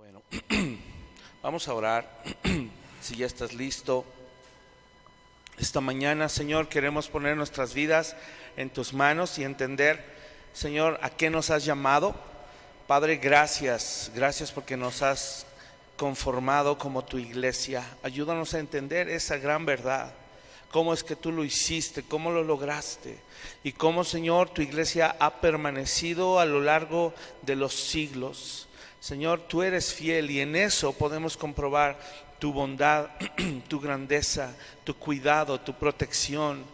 Bueno, vamos a orar. Si ya estás listo. Esta mañana, Señor, queremos poner nuestras vidas en tus manos y entender, Señor, a qué nos has llamado. Padre, gracias porque nos has conformado como tu iglesia. Ayúdanos a entender esa gran verdad. Cómo es que tú lo hiciste, cómo lo lograste y cómo, Señor, tu iglesia ha permanecido a lo largo de los siglos. Señor, tú eres fiel y en eso podemos comprobar tu bondad, tu grandeza, tu cuidado, tu protección,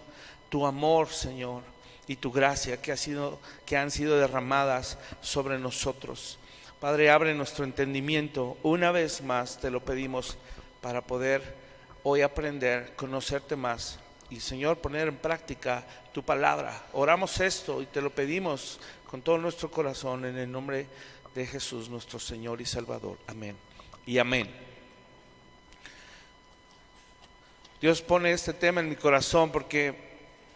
tu amor, Señor, y tu gracia que han sido derramadas sobre nosotros. Padre, abre nuestro entendimiento. Una vez más te lo pedimos para poder hoy aprender, conocerte más y, Señor, poner en práctica tu palabra. Oramos esto y te lo pedimos con todo nuestro corazón en el nombre de Jesús, nuestro Señor y Salvador. Amén y amén. Dios pone este tema en mi corazón porque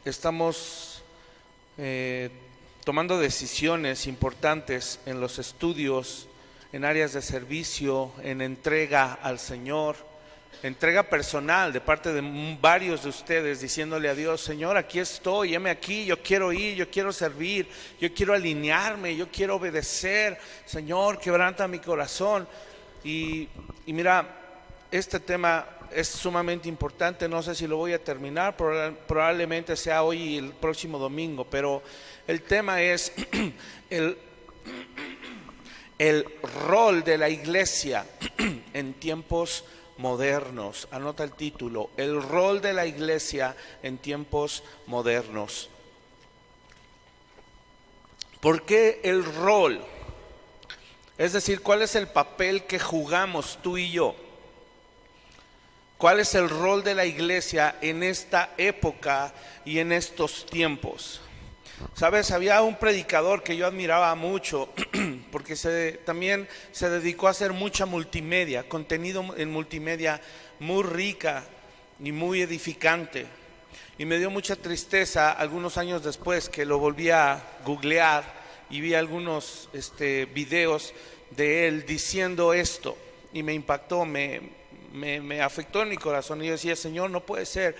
estamos tomando decisiones importantes en los estudios, en áreas de servicio, en entrega al Señor, entrega personal de parte de varios de ustedes, diciéndole a Dios: Señor, aquí estoy, heme aquí, yo quiero ir, yo quiero servir, yo quiero alinearme, yo quiero obedecer. Señor, quebranta mi corazón. Y mira, este tema es sumamente importante. No sé si lo voy a terminar, probablemente sea hoy y el próximo domingo, pero el tema es el rol de la iglesia en tiempos modernos. Anota el título: el rol de la iglesia en tiempos modernos. ¿Por qué el rol? Es decir, ¿cuál es el papel que jugamos tú y yo? ¿Cuál es el rol de la iglesia en esta época y en estos tiempos? Sabes, había un predicador que yo admiraba mucho porque también se dedicó a hacer mucha multimedia, contenido en multimedia muy rica y muy edificante. Y me dio mucha tristeza algunos años después que lo volví a googlear y vi algunos videos de él diciendo esto y me impactó, me afectó en mi corazón. Y yo decía: Señor, no puede ser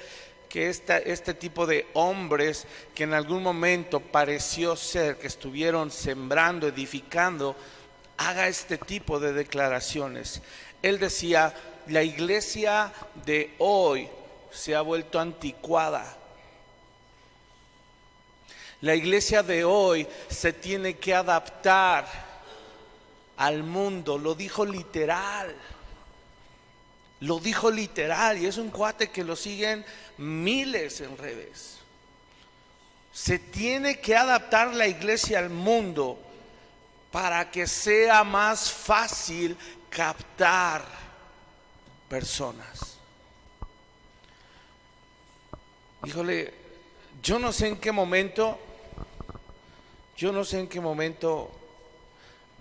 que este tipo de hombres que en algún momento pareció ser que estuvieron sembrando, edificando, haga este tipo de declaraciones. Él decía: la iglesia de hoy se ha vuelto anticuada. La iglesia de hoy se tiene que adaptar al mundo. Lo dijo literal. Lo dijo literal, y es un cuate que lo siguen miles en redes. Se tiene que adaptar la iglesia al mundo para que sea más fácil captar personas. Híjole, yo no sé en qué momento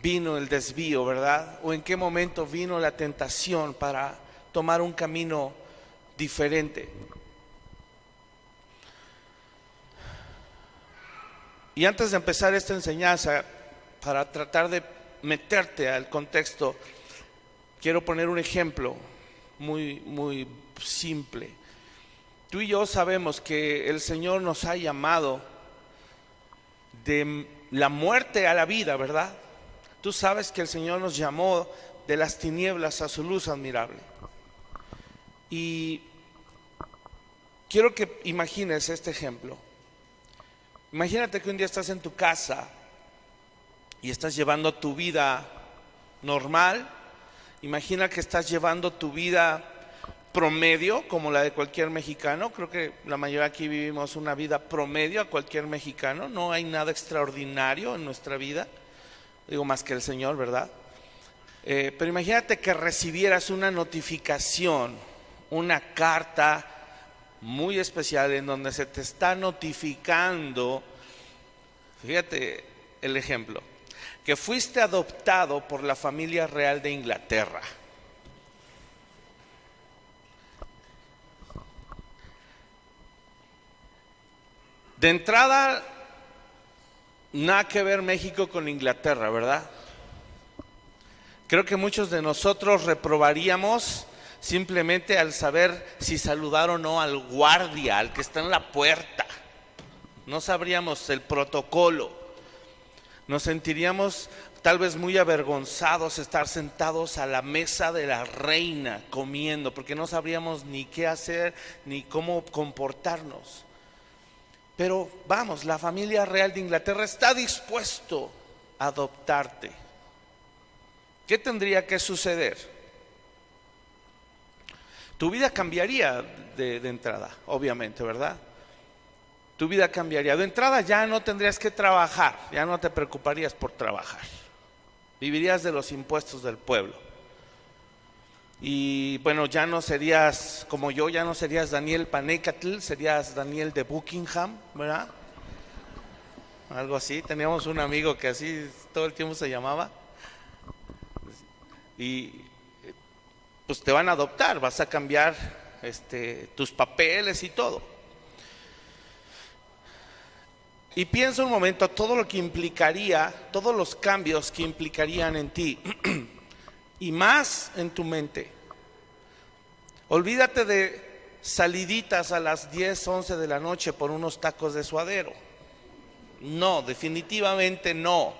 vino el desvío, ¿verdad? O en qué momento vino la tentación para tomar un camino diferente. Y antes de empezar esta enseñanza, para tratar de meterte al contexto, quiero poner un ejemplo muy simple. Tú y yo sabemos que el Señor nos ha llamado de la muerte a la vida, ¿verdad? Tú sabes que el Señor nos llamó de las tinieblas a su luz admirable. Y quiero que imagines este ejemplo. Imagínate que un día estás en tu casa y estás llevando tu vida normal. Imagina que estás llevando tu vida promedio, como la de cualquier mexicano. Creo que la mayoría aquí vivimos una vida promedio a cualquier mexicano. No hay nada extraordinario en nuestra vida, digo, más que el Señor, ¿verdad? Pero imagínate que recibieras una notificación, una carta muy especial en donde se te está notificando, fíjate el ejemplo, que fuiste adoptado por la familia real de Inglaterra. De entrada, nada que ver México con Inglaterra, ¿verdad? Creo que muchos de nosotros reprobaríamos simplemente al saber si saludar o no al guardia, al que está en la puerta. No sabríamos el protocolo. Nos sentiríamos tal vez muy avergonzados estar sentados a la mesa de la reina comiendo, porque no sabríamos ni qué hacer ni cómo comportarnos. Pero vamos, la familia real de Inglaterra está dispuesto a adoptarte. ¿Qué tendría que suceder? Tu vida cambiaría de entrada, obviamente, ¿verdad? Tu vida cambiaría. De entrada ya no tendrías que trabajar, ya no te preocuparías por trabajar. Vivirías de los impuestos del pueblo. Y bueno, ya no serías como yo, ya no serías Daniel Panecatl, serías Daniel de Buckingham, ¿verdad? Algo así. Teníamos un amigo que así todo el tiempo se llamaba. Y pues te van a adoptar, vas a cambiar tus papeles y todo. Y piensa un momento todo lo que implicaría, todos los cambios que implicarían en ti y más en tu mente. Olvídate de saliditas a las 10, 11 de la noche por unos tacos de suadero. No, definitivamente no.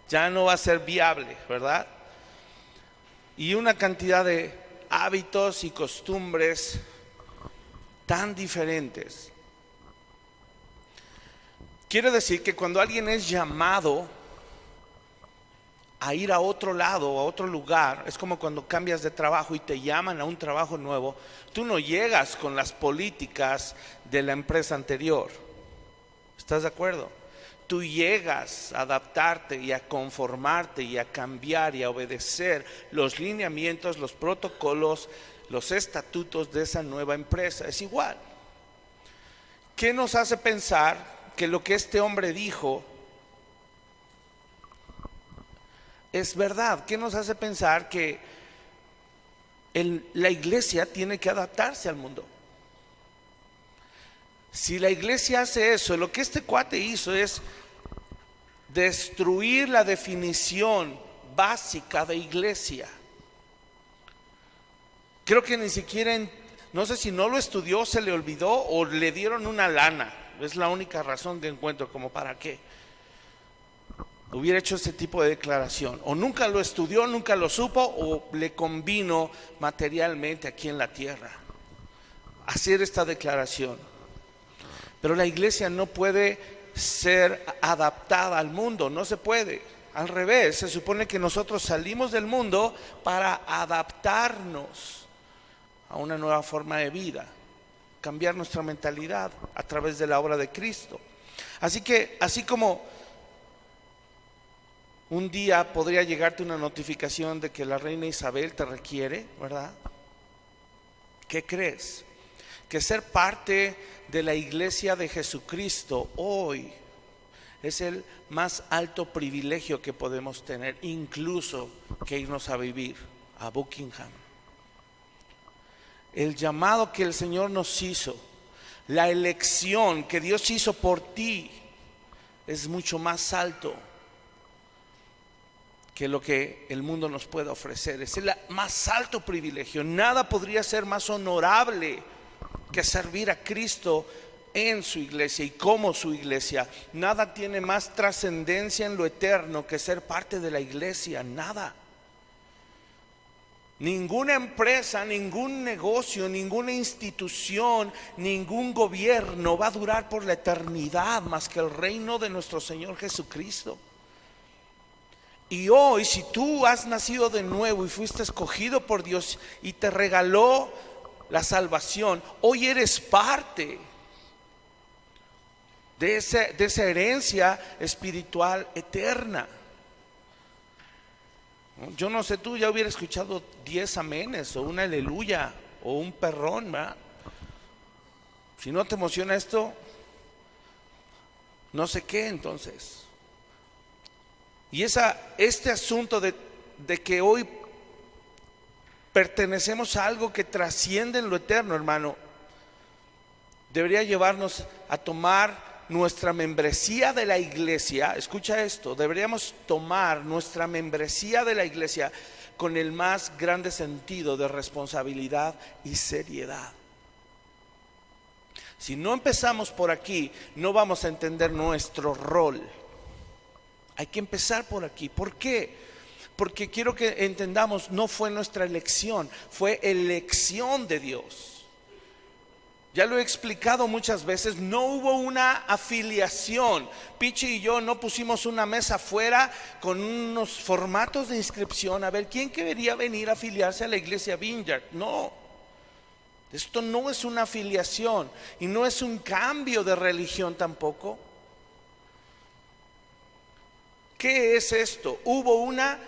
Ya no va a ser viable, ¿verdad? Y una cantidad de hábitos y costumbres tan diferentes. Quiere decir que cuando alguien es llamado a ir a otro lado, a otro lugar, es como cuando cambias de trabajo y te llaman a un trabajo nuevo, tú no llegas con las políticas de la empresa anterior. ¿Estás de acuerdo? Tú llegas a adaptarte y a conformarte y a cambiar y a obedecer los lineamientos, los protocolos, los estatutos de esa nueva empresa. Es igual. ¿Qué nos hace pensar que lo que este hombre dijo es verdad? ¿Qué nos hace pensar que la iglesia tiene que adaptarse al mundo? Si la iglesia hace eso, lo que este cuate hizo es destruir la definición básica de iglesia. Creo que ni siquiera, no sé si no lo estudió, se le olvidó o le dieron una lana. Es la única razón que encuentro como para qué hubiera hecho ese tipo de declaración. O nunca lo estudió, nunca lo supo, o le convino materialmente aquí en la tierra hacer esta declaración. Pero la iglesia no puede ser adaptada al mundo, no se puede. Al revés, se supone que nosotros salimos del mundo para adaptarnos a una nueva forma de vida, cambiar nuestra mentalidad a través de la obra de Cristo. Así que, así como un día podría llegarte una notificación de que la reina Isabel te requiere, ¿verdad? ¿Qué crees? Que ser parte de la iglesia de Jesucristo hoy es el más alto privilegio que podemos tener, incluso que irnos a vivir a Buckingham. El llamado que el Señor nos hizo, la elección que Dios hizo por ti, es mucho más alto que lo que el mundo nos puede ofrecer. Es el más alto privilegio. Nada podría ser más honorable que servir a Cristo en su iglesia y como su iglesia. Nada tiene más trascendencia en lo eterno que ser parte de la iglesia. Nada. Ninguna empresa, ningún negocio, ninguna institución, ningún gobierno va a durar por la eternidad más que el reino de nuestro Señor Jesucristo. Y hoy, si tú has nacido de nuevo y fuiste escogido por Dios y te regaló la salvación, hoy eres parte de esa herencia espiritual eterna. Yo no sé, tú ya hubiera escuchado 10 amenes o una aleluya o un perrón, ¿verdad? Si no te emociona esto, no sé qué entonces. Y este asunto de que hoy pertenecemos a algo que trasciende en lo eterno, hermano, debería llevarnos a tomar nuestra membresía de la iglesia, escucha esto, deberíamos tomar nuestra membresía de la iglesia con el más grande sentido de responsabilidad y seriedad. Si no empezamos por aquí, no vamos a entender nuestro rol. Hay que empezar por aquí. ¿Por qué? Porque quiero que entendamos, no fue nuestra elección, fue elección de Dios. Ya lo he explicado muchas veces, no hubo una afiliación. Pichi y yo no pusimos una mesa afuera con unos formatos de inscripción a ver quién quería venir a afiliarse a la iglesia Vineyard. No, esto no es una afiliación y no es un cambio de religión tampoco. ¿Qué es esto? Hubo una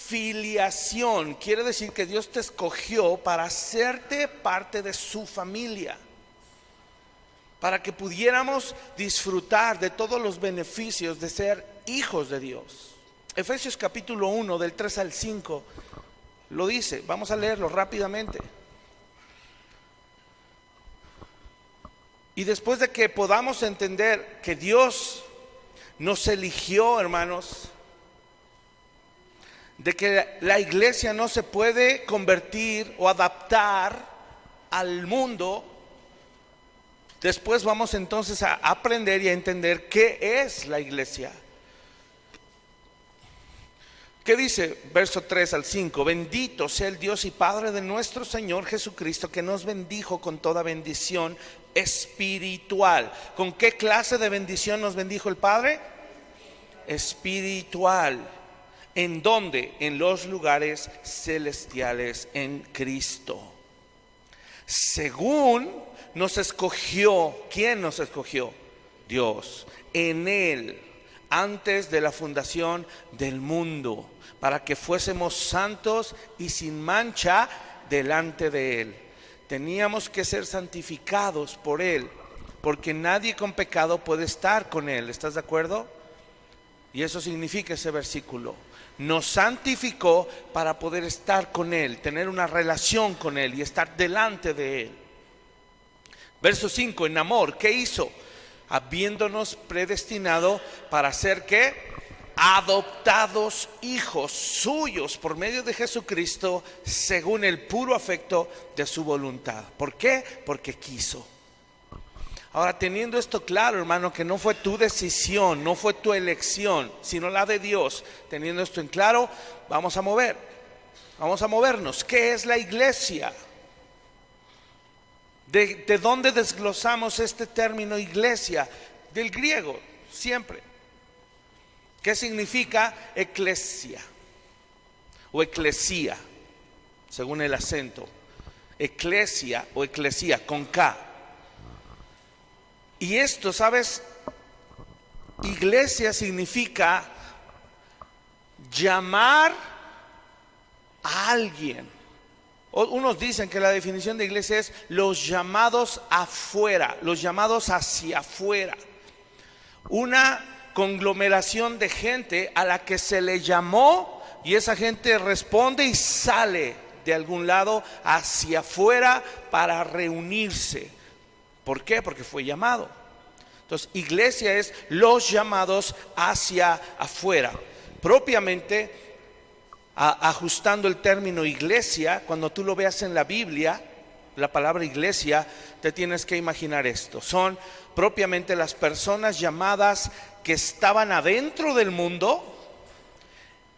filiación, quiere decir que Dios te escogió para hacerte parte de su familia, para que pudiéramos disfrutar de todos los beneficios de ser hijos de Dios. Efesios capítulo 1 del 3 al 5 lo dice, vamos a leerlo rápidamente. Y después de que podamos entender que Dios nos eligió, hermanos, de que la iglesia no se puede convertir o adaptar al mundo, después vamos entonces a aprender y a entender qué es la iglesia. ¿Qué dice? Verso 3 al 5. Bendito sea el Dios y Padre de nuestro Señor Jesucristo, que nos bendijo con toda bendición espiritual. ¿Con qué clase de bendición nos bendijo el Padre? Espiritual. ¿En dónde? En los lugares celestiales en Cristo. Según nos escogió. ¿Quién nos escogió? Dios. En Él, antes de la fundación del mundo, para que fuésemos santos y sin mancha delante de Él. Teníamos que ser santificados por Él, porque nadie con pecado puede estar con Él. ¿Estás de acuerdo? Y eso significa ese versículo. Nos santificó para poder estar con Él, tener una relación con Él y estar delante de Él. Verso 5, en amor, ¿qué hizo? Habiéndonos predestinado para ser ¿qué? Adoptados hijos suyos por medio de Jesucristo, según el puro afecto de su voluntad. ¿Por qué? Porque quiso. Ahora, teniendo esto claro, hermano, que no fue tu decisión, no fue tu elección, sino la de Dios, teniendo esto en claro, vamos a movernos. ¿Qué es la iglesia? ¿De dónde desglosamos este término iglesia? Del griego, siempre. ¿Qué significa eclesia? O eclesía, según el acento. Eclesia o eclesía, con K. Y esto, ¿sabes? Iglesia significa llamar a alguien. Unos dicen que la definición de iglesia es los llamados afuera, los llamados hacia afuera. Una conglomeración de gente a la que se le llamó y esa gente responde y sale de algún lado hacia afuera para reunirse. ¿Por qué? Porque fue llamado. Entonces, iglesia es los llamados hacia afuera. Propiamente, ajustando el término iglesia, cuando tú lo veas en la Biblia, la palabra iglesia, te tienes que imaginar esto. Son propiamente las personas llamadas que estaban adentro del mundo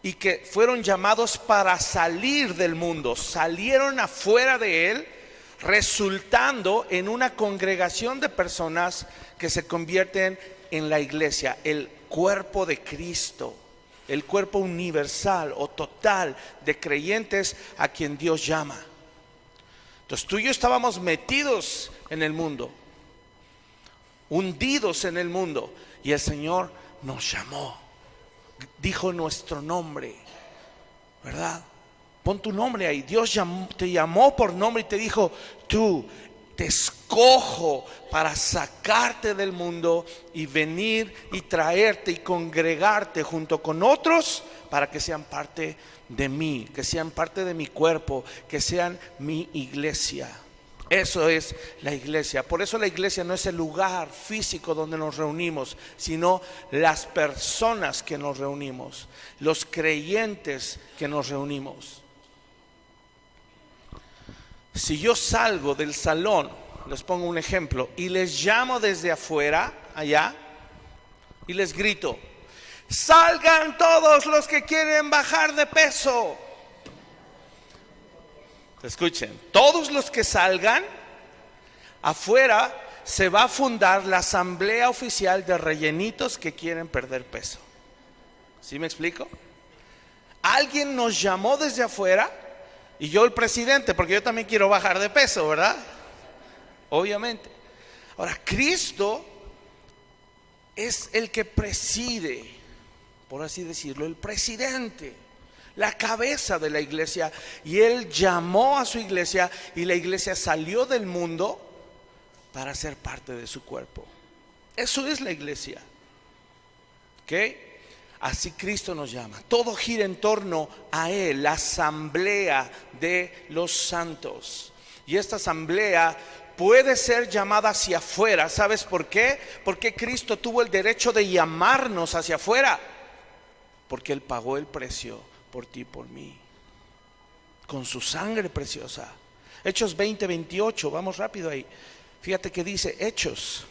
y que fueron llamados para salir del mundo. Salieron afuera de él, resultando en una congregación de personas que se convierten en la iglesia, el cuerpo de Cristo, el cuerpo universal o total de creyentes a quien Dios llama. Entonces tú y yo estábamos metidos en el mundo, hundidos en el mundo, y el Señor nos llamó, dijo nuestro nombre, ¿verdad? Pon tu nombre ahí. Dios te llamó por nombre y te dijo: tú, te escojo para sacarte del mundo y venir y traerte y congregarte junto con otros para que sean parte de mí, que sean parte de mi cuerpo, que sean mi iglesia. Eso es la iglesia. Por eso la iglesia no es el lugar físico donde nos reunimos, sino las personas que nos reunimos, los creyentes que nos reunimos. Si yo salgo del salón, les pongo un ejemplo, y les llamo desde afuera, allá, y les grito: salgan todos los que quieren bajar de peso. Escuchen, todos los que salgan, afuera se va a fundar la asamblea oficial de rellenitos que quieren perder peso. ¿Sí me explico? Alguien nos llamó desde afuera, y yo el presidente, porque yo también quiero bajar de peso, ¿verdad? Obviamente. Ahora, Cristo es el que preside, por así decirlo, el presidente, la cabeza de la iglesia, y Él llamó a su iglesia, y la iglesia salió del mundo para ser parte de su cuerpo. Eso es la iglesia. ¿Ok? Así Cristo nos llama. Todo gira en torno a Él, la asamblea de los santos. Y esta asamblea puede ser llamada hacia afuera. ¿Sabes por qué? Porque Cristo tuvo el derecho de llamarnos hacia afuera, porque Él pagó el precio por ti y por mí, con su sangre preciosa. Hechos 20:28, vamos rápido ahí. Fíjate que dice Hechos.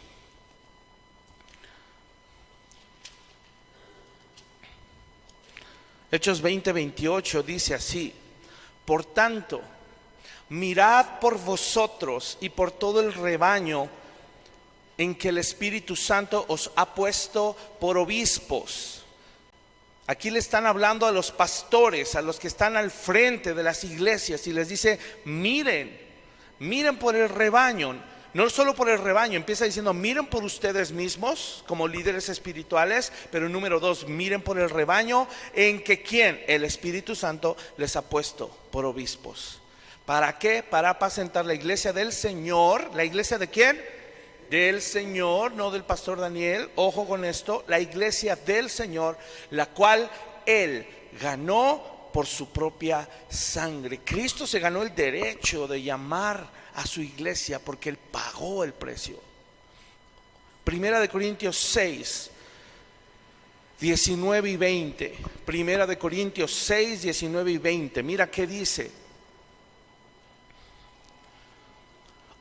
Hechos 20:28 dice así: por tanto, mirad por vosotros y por todo el rebaño en que el Espíritu Santo os ha puesto por obispos. Aquí le están hablando a los pastores, a los que están al frente de las iglesias, y les dice: miren por el rebaño. No solo por el rebaño, empieza diciendo: miren por ustedes mismos como líderes espirituales, pero número 2, miren por el rebaño en que ¿quién? El Espíritu Santo les ha puesto por obispos. ¿Para qué? Para apacentar la iglesia del Señor. ¿La iglesia de quién? Del Señor, no del pastor Daniel. Ojo con esto: la iglesia del Señor, la cual Él ganó por su propia sangre. Cristo se ganó el derecho de llamar a su iglesia porque Él pagó el precio. Primera de Corintios 6, 19 y 20. Primera de Corintios 6, 19 y 20. Mira qué dice: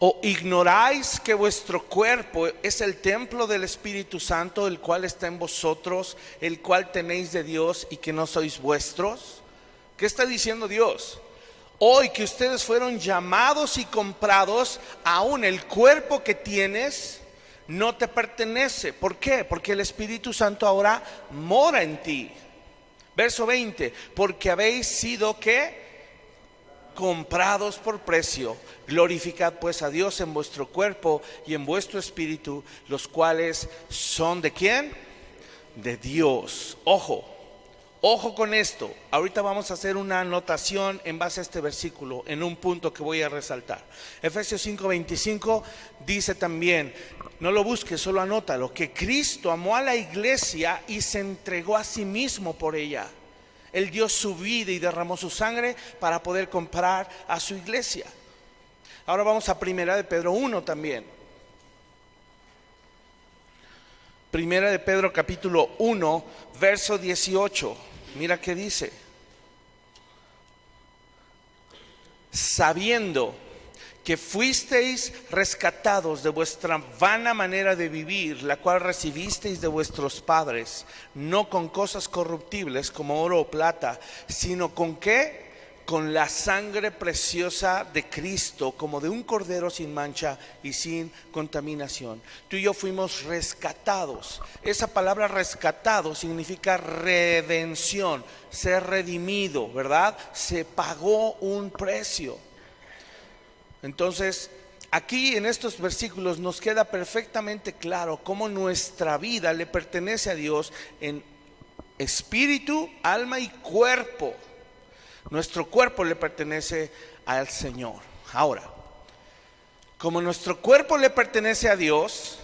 ¿o ignoráis que vuestro cuerpo es el templo del Espíritu Santo, el cual está en vosotros, el cual tenéis de Dios, y que no sois vuestros? ¿Qué está diciendo Dios? Hoy que ustedes fueron llamados y comprados, aún el cuerpo que tienes no te pertenece. ¿Por qué? Porque el Espíritu Santo ahora mora en ti. Verso 20: porque habéis sido ¿qué? Comprados por precio. Glorificad pues a Dios en vuestro cuerpo y en vuestro espíritu, los cuales son ¿de quién? De Dios. Ojo con esto. Ahorita vamos a hacer una anotación en base a este versículo, en un punto que voy a resaltar. Efesios 5:25 dice también, no lo busques, solo anótalo, que Cristo amó a la iglesia y se entregó a sí mismo por ella. Él dio su vida y derramó su sangre para poder comprar a su iglesia. Ahora vamos a Primera de Pedro 1 también. Primera de Pedro capítulo 1, verso 18. Mira qué dice: sabiendo que fuisteis rescatados de vuestra vana manera de vivir, la cual recibisteis de vuestros padres, no con cosas corruptibles como oro o plata, sino con ¿qué? Con la sangre preciosa de Cristo, como de un cordero sin mancha y sin contaminación. Tú y yo fuimos rescatados. Esa palabra rescatado significa redención, ser redimido, ¿verdad? Se pagó un precio. Entonces, aquí en estos versículos nos queda perfectamente claro cómo nuestra vida le pertenece a Dios en espíritu, alma y cuerpo. Nuestro cuerpo le pertenece al Señor. Ahora, como nuestro cuerpo le pertenece a Dios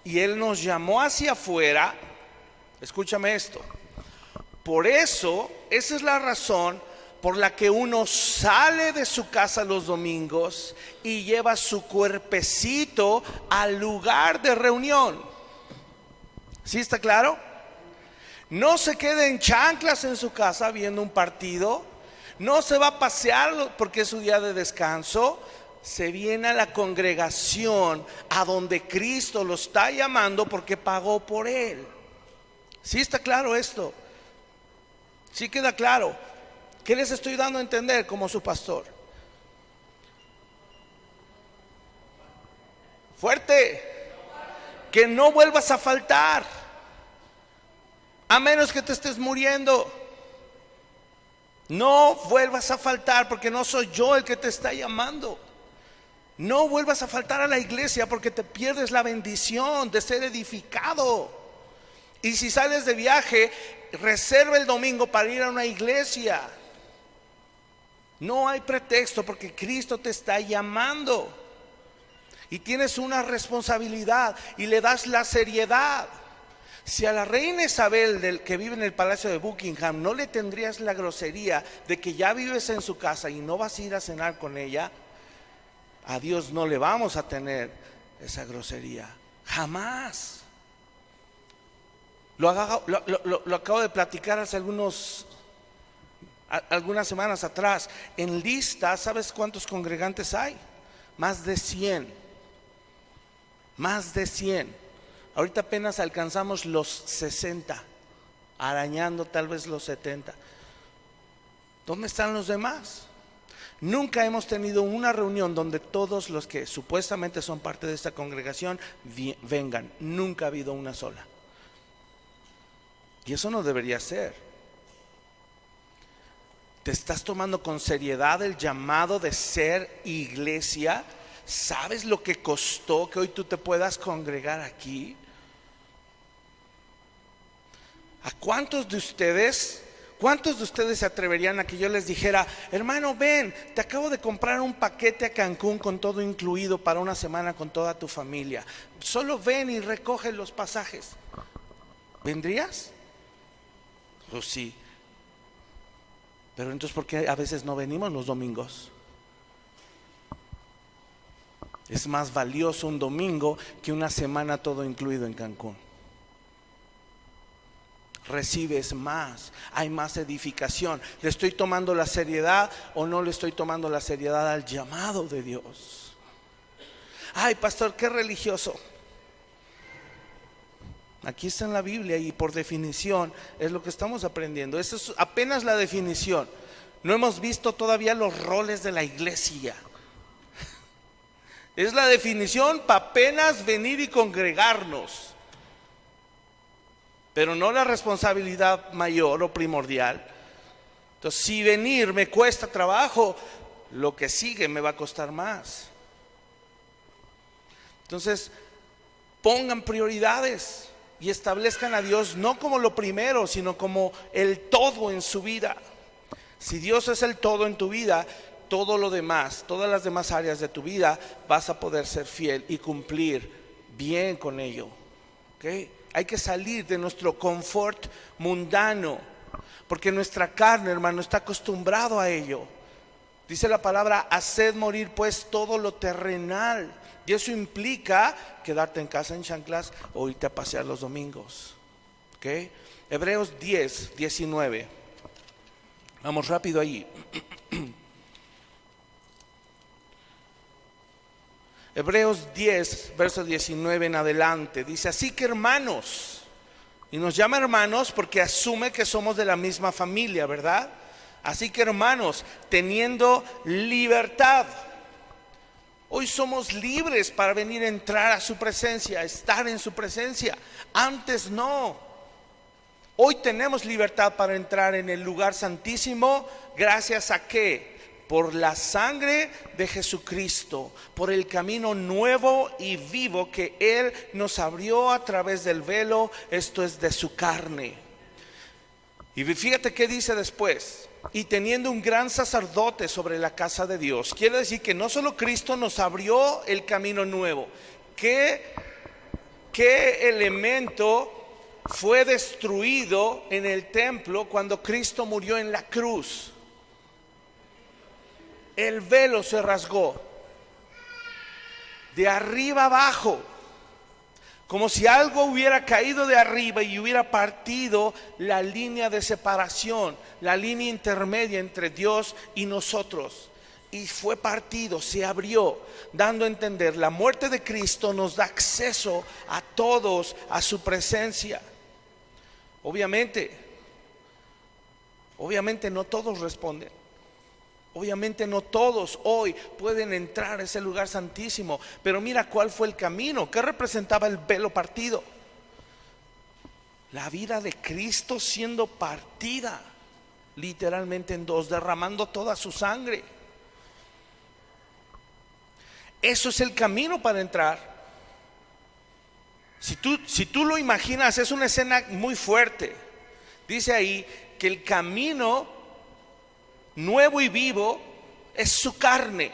y Él nos llamó hacia afuera, escúchame esto. Por eso, esa es la razón por la que uno sale de su casa los domingos y lleva su cuerpecito al lugar de reunión. ¿Sí está claro? No se quede en chanclas en su casa viendo un partido. No se va a pasear porque es su día de descanso. Se viene a la congregación a donde Cristo lo está llamando porque pagó por él. ¿Sí está claro esto? ¿Sí queda claro? ¿Qué les estoy dando a entender como su pastor? Fuerte. Que no vuelvas a faltar, a menos que te estés muriendo. No vuelvas a faltar, porque no soy yo el que te está llamando. No vuelvas a faltar a la iglesia, porque te pierdes la bendición de ser edificado. Y si sales de viaje, reserva el domingo para ir a una iglesia. No hay pretexto, porque Cristo te está llamando y tienes una responsabilidad y le das la seriedad. Si a la reina Isabel que vive en el palacio de Buckingham no le tendrías la grosería de que ya vives en su casa y no vas a ir a cenar con ella, a Dios no le vamos a tener esa grosería, jamás. Lo acabo de platicar hace algunas semanas atrás. En lista, ¿sabes cuántos congregantes hay? Más de 100. Más de 100. Ahorita apenas alcanzamos los 60, arañando tal vez los 70. ¿Dónde están los demás? Nunca hemos tenido una reunión donde todos los que supuestamente son parte de esta congregación vengan. Nunca ha habido una sola. Y eso no debería ser. ¿Te estás tomando con seriedad el llamado de ser iglesia? ¿Sabes lo que costó que hoy tú te puedas congregar aquí? ¿A cuántos de ustedes se atreverían a que yo les dijera: hermano, ven, te acabo de comprar un paquete a Cancún con todo incluido para una semana con toda tu familia, solo ven y recoge los pasajes? ¿Vendrías? Pues sí. Pero entonces, ¿por qué a veces no venimos los domingos? Es más valioso un domingo que una semana todo incluido en Cancún. Recibes más, hay más edificación. ¿Le estoy tomando la seriedad o no le estoy tomando la seriedad al llamado de Dios? Ay, pastor, qué religioso. Aquí está en la Biblia y por definición es lo que estamos aprendiendo. Esa es apenas la definición. No hemos visto todavía los roles de la iglesia. Es la definición para apenas venir y congregarnos, pero no la responsabilidad mayor o primordial. Entonces, si venir me cuesta trabajo, lo que sigue me va a costar más. Entonces, pongan prioridades y establezcan a Dios no como lo primero, sino como el todo en su vida. Si Dios es el todo en tu vida, todo lo demás, todas las demás áreas de tu vida, vas a poder ser fiel y cumplir bien con ello. ¿Okay? Hay que salir de nuestro confort mundano, porque nuestra carne, hermano, está acostumbrado a ello. Dice la palabra: haced morir pues todo lo terrenal. Y eso implica quedarte en casa en chanclas o irte a pasear los domingos. ¿Okay? Hebreos 10, 19. Vamos rápido allí. Hebreos 10, verso 19 en adelante, dice: así que hermanos, y nos llama hermanos porque asume que somos de la misma familia, ¿verdad? Así que hermanos, teniendo libertad, hoy somos libres para venir a entrar a su presencia, estar en su presencia. Antes no. Hoy tenemos libertad para entrar en el lugar santísimo. ¿Gracias a qué? Por la sangre de Jesucristo, por el camino nuevo y vivo que Él nos abrió a través del velo, esto es de su carne. Y fíjate qué dice después: y teniendo un gran sacerdote sobre la casa de Dios. Quiere decir que no solo Cristo nos abrió el camino nuevo. ¿Qué elemento fue destruido en el templo cuando Cristo murió en la cruz? el velo se rasgó de arriba abajo, como si algo hubiera caído de arriba y hubiera partido la línea de separación, la línea intermedia entre Dios y nosotros. Y fue partido, se abrió, dando a entender, la muerte de Cristo nos da acceso a todos, a su presencia. Obviamente no todos responden. Obviamente no todos hoy pueden entrar a ese lugar santísimo. Pero mira cuál fue el camino. ¿Qué representaba el velo partido? La vida de Cristo siendo partida literalmente en dos, derramando toda su sangre. Eso es el camino para entrar. Si tú lo imaginas, es una escena muy fuerte. Dice ahí que el camino nuevo y vivo es su carne.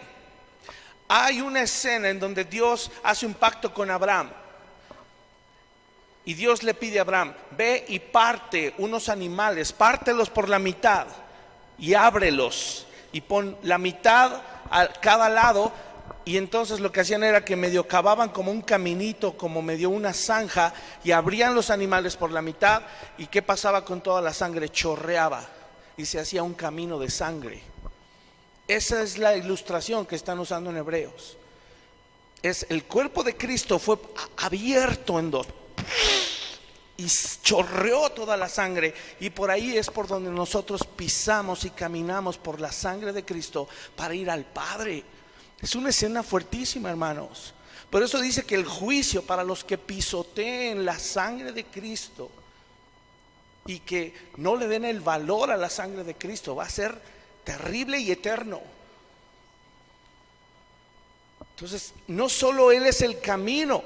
Hay una escena en donde Dios hace un pacto con Abraham. Y Dios le pide a Abraham: ve y parte unos animales, pártelos por la mitad y ábrelos y pon la mitad a cada lado. Y entonces lo que hacían era que medio cavaban como un caminito, como medio una zanja, y abrían los animales por la mitad. ¿Y qué pasaba con toda la sangre? Chorreaba y se hacía un camino de sangre. Esa es la ilustración que están usando en Hebreos. Es el cuerpo de Cristo fue abierto en dos y chorreó toda la sangre, y por ahí es por donde nosotros pisamos y caminamos por la sangre de Cristo para ir al Padre. Es una escena fuertísima, hermanos. Por eso dice que el juicio para los que pisoteen la sangre de Cristo y que no le den el valor a la sangre de Cristo va a ser terrible y eterno. Entonces, no solo Él es el camino,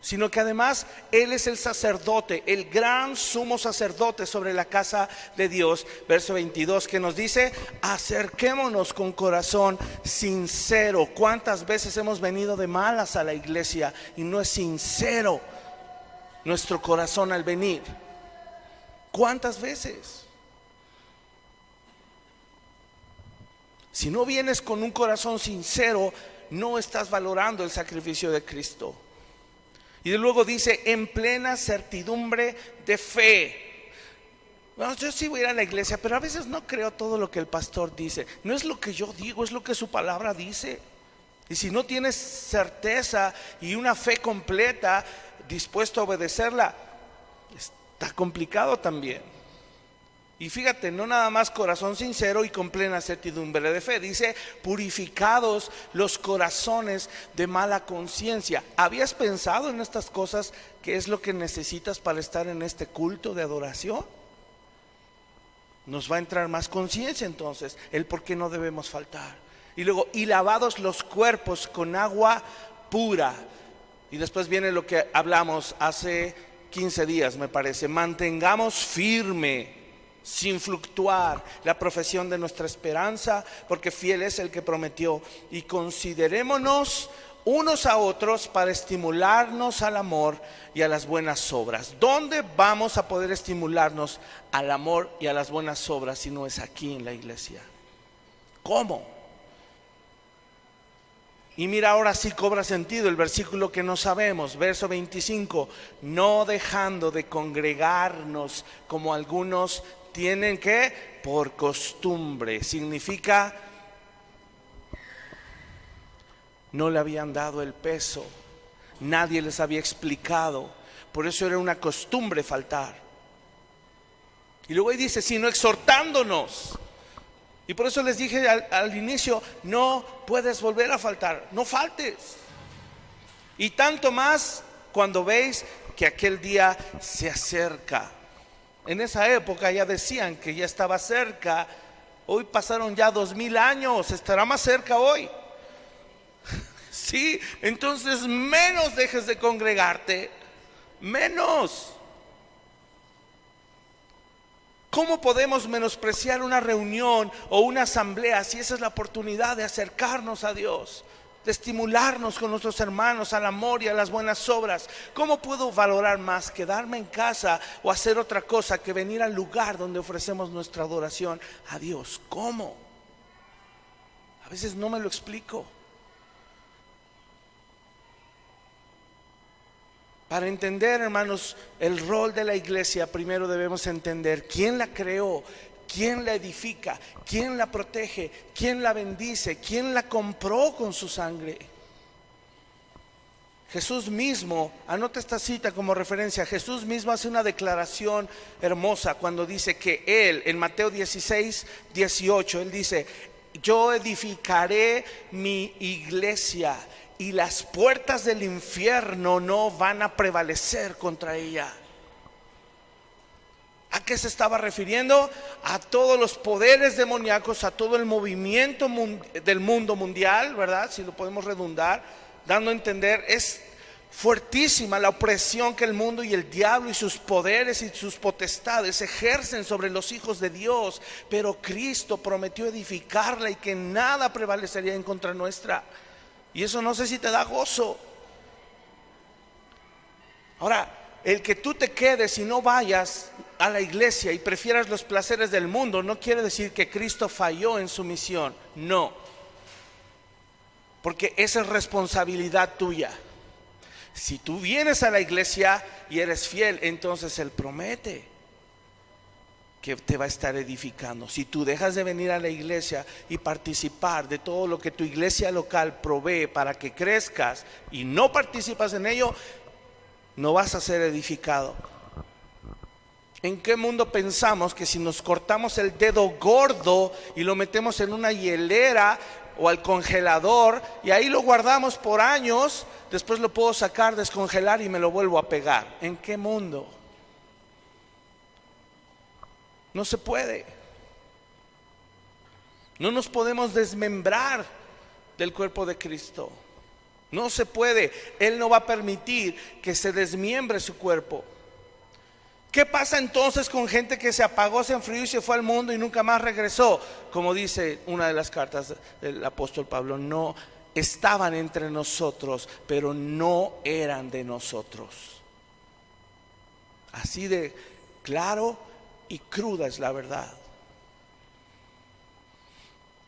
sino que además Él es el sacerdote, el gran sumo sacerdote sobre la casa de Dios. Verso 22 que nos dice: acerquémonos con corazón sincero. ¿Cuántas veces hemos venido de malas a la iglesia y no es sincero nuestro corazón al venir? ¿Cuántas veces? Si no vienes con un corazón sincero, no estás valorando el sacrificio de Cristo. Y luego dice: en plena certidumbre de fe. Bueno, yo sí voy a ir a la iglesia, pero a veces no creo todo lo que el pastor dice. No es lo que yo digo, es lo que su palabra dice. Y si no tienes certeza y una fe completa, dispuesto a obedecerla, está complicado también. Y fíjate, no nada más corazón sincero y con plena certidumbre de fe. Dice: purificados los corazones de mala conciencia. ¿Habías pensado en estas cosas? ¿Qué es lo que necesitas para estar en este culto de adoración? Nos va a entrar más conciencia entonces, el por qué no debemos faltar. Y luego: y lavados los cuerpos con agua pura. Y después viene lo que hablamos hace 15 días, me parece: mantengamos firme, sin fluctuar, la profesión de nuestra esperanza, porque fiel es el que prometió. Y considerémonos unos a otros para estimularnos al amor y a las buenas obras. ¿Dónde vamos a poder estimularnos al amor y a las buenas obras si no es aquí en la iglesia? ¿Cómo? Y mira, ahora sí cobra sentido el versículo que no sabemos, verso 25: no dejando de congregarnos como algunos tienen que por costumbre. Significa, no le habían dado el peso, nadie les había explicado, por eso era una costumbre faltar. Y luego ahí dice: sino exhortándonos. Y por eso les dije al inicio: no puedes volver a faltar, no faltes. Y tanto más cuando veis que aquel día se acerca. En esa época ya decían que ya estaba cerca. Hoy pasaron ya 2000 años, estará más cerca hoy. Sí, entonces menos dejes de congregarte, menos. ¿Cómo podemos menospreciar una reunión o una asamblea si esa es la oportunidad de acercarnos a Dios, de estimularnos con nuestros hermanos al amor y a las buenas obras? ¿Cómo puedo valorar más quedarme en casa o hacer otra cosa que venir al lugar donde ofrecemos nuestra adoración a Dios? ¿Cómo? veces no me lo explico. Para entender, hermanos, el rol de la iglesia, primero debemos entender quién la creó, quién la edifica, quién la protege, quién la bendice, quién la compró con su sangre. Jesús mismo, anota esta cita como referencia, Jesús mismo hace una declaración hermosa cuando dice que Él, en Mateo 16, 18, Él dice: yo edificaré mi iglesia y las puertas del infierno no van a prevalecer contra ella. ¿A qué se estaba refiriendo? A todos los poderes demoníacos, a todo el movimiento del mundo mundial, ¿verdad? Si lo podemos redundar, dando a entender, es fuertísima la opresión que el mundo y el diablo y sus poderes y sus potestades ejercen sobre los hijos de Dios. Pero Cristo prometió edificarla y que nada prevalecería en contra nuestra. Y eso no sé si te da gozo. Ahora, el que tú te quedes y no vayas a la iglesia y prefieras los placeres del mundo no quiere decir que Cristo falló en su misión. No, porque esa es responsabilidad tuya. Si tú vienes a la iglesia y eres fiel, entonces Él promete que te va a estar edificando. Si tú dejas de venir a la iglesia y participar de todo lo que tu iglesia local provee para que crezcas y no participas en ello, no vas a ser edificado. ¿En qué mundo pensamos que si nos cortamos el dedo gordo y lo metemos en una hielera o al congelador y ahí lo guardamos por años, después lo puedo sacar, descongelar y me lo vuelvo a pegar? ¿En qué mundo? No se puede. No nos podemos desmembrar del cuerpo de Cristo. No se puede. Él no va a permitir que se desmiembre su cuerpo. ¿Qué pasa entonces con gente que se apagó, se enfrió y se fue al mundo y nunca más regresó? Como dice una de las cartas del apóstol Pablo, no estaban entre nosotros, pero no eran de nosotros. Así de claro y cruda es la verdad.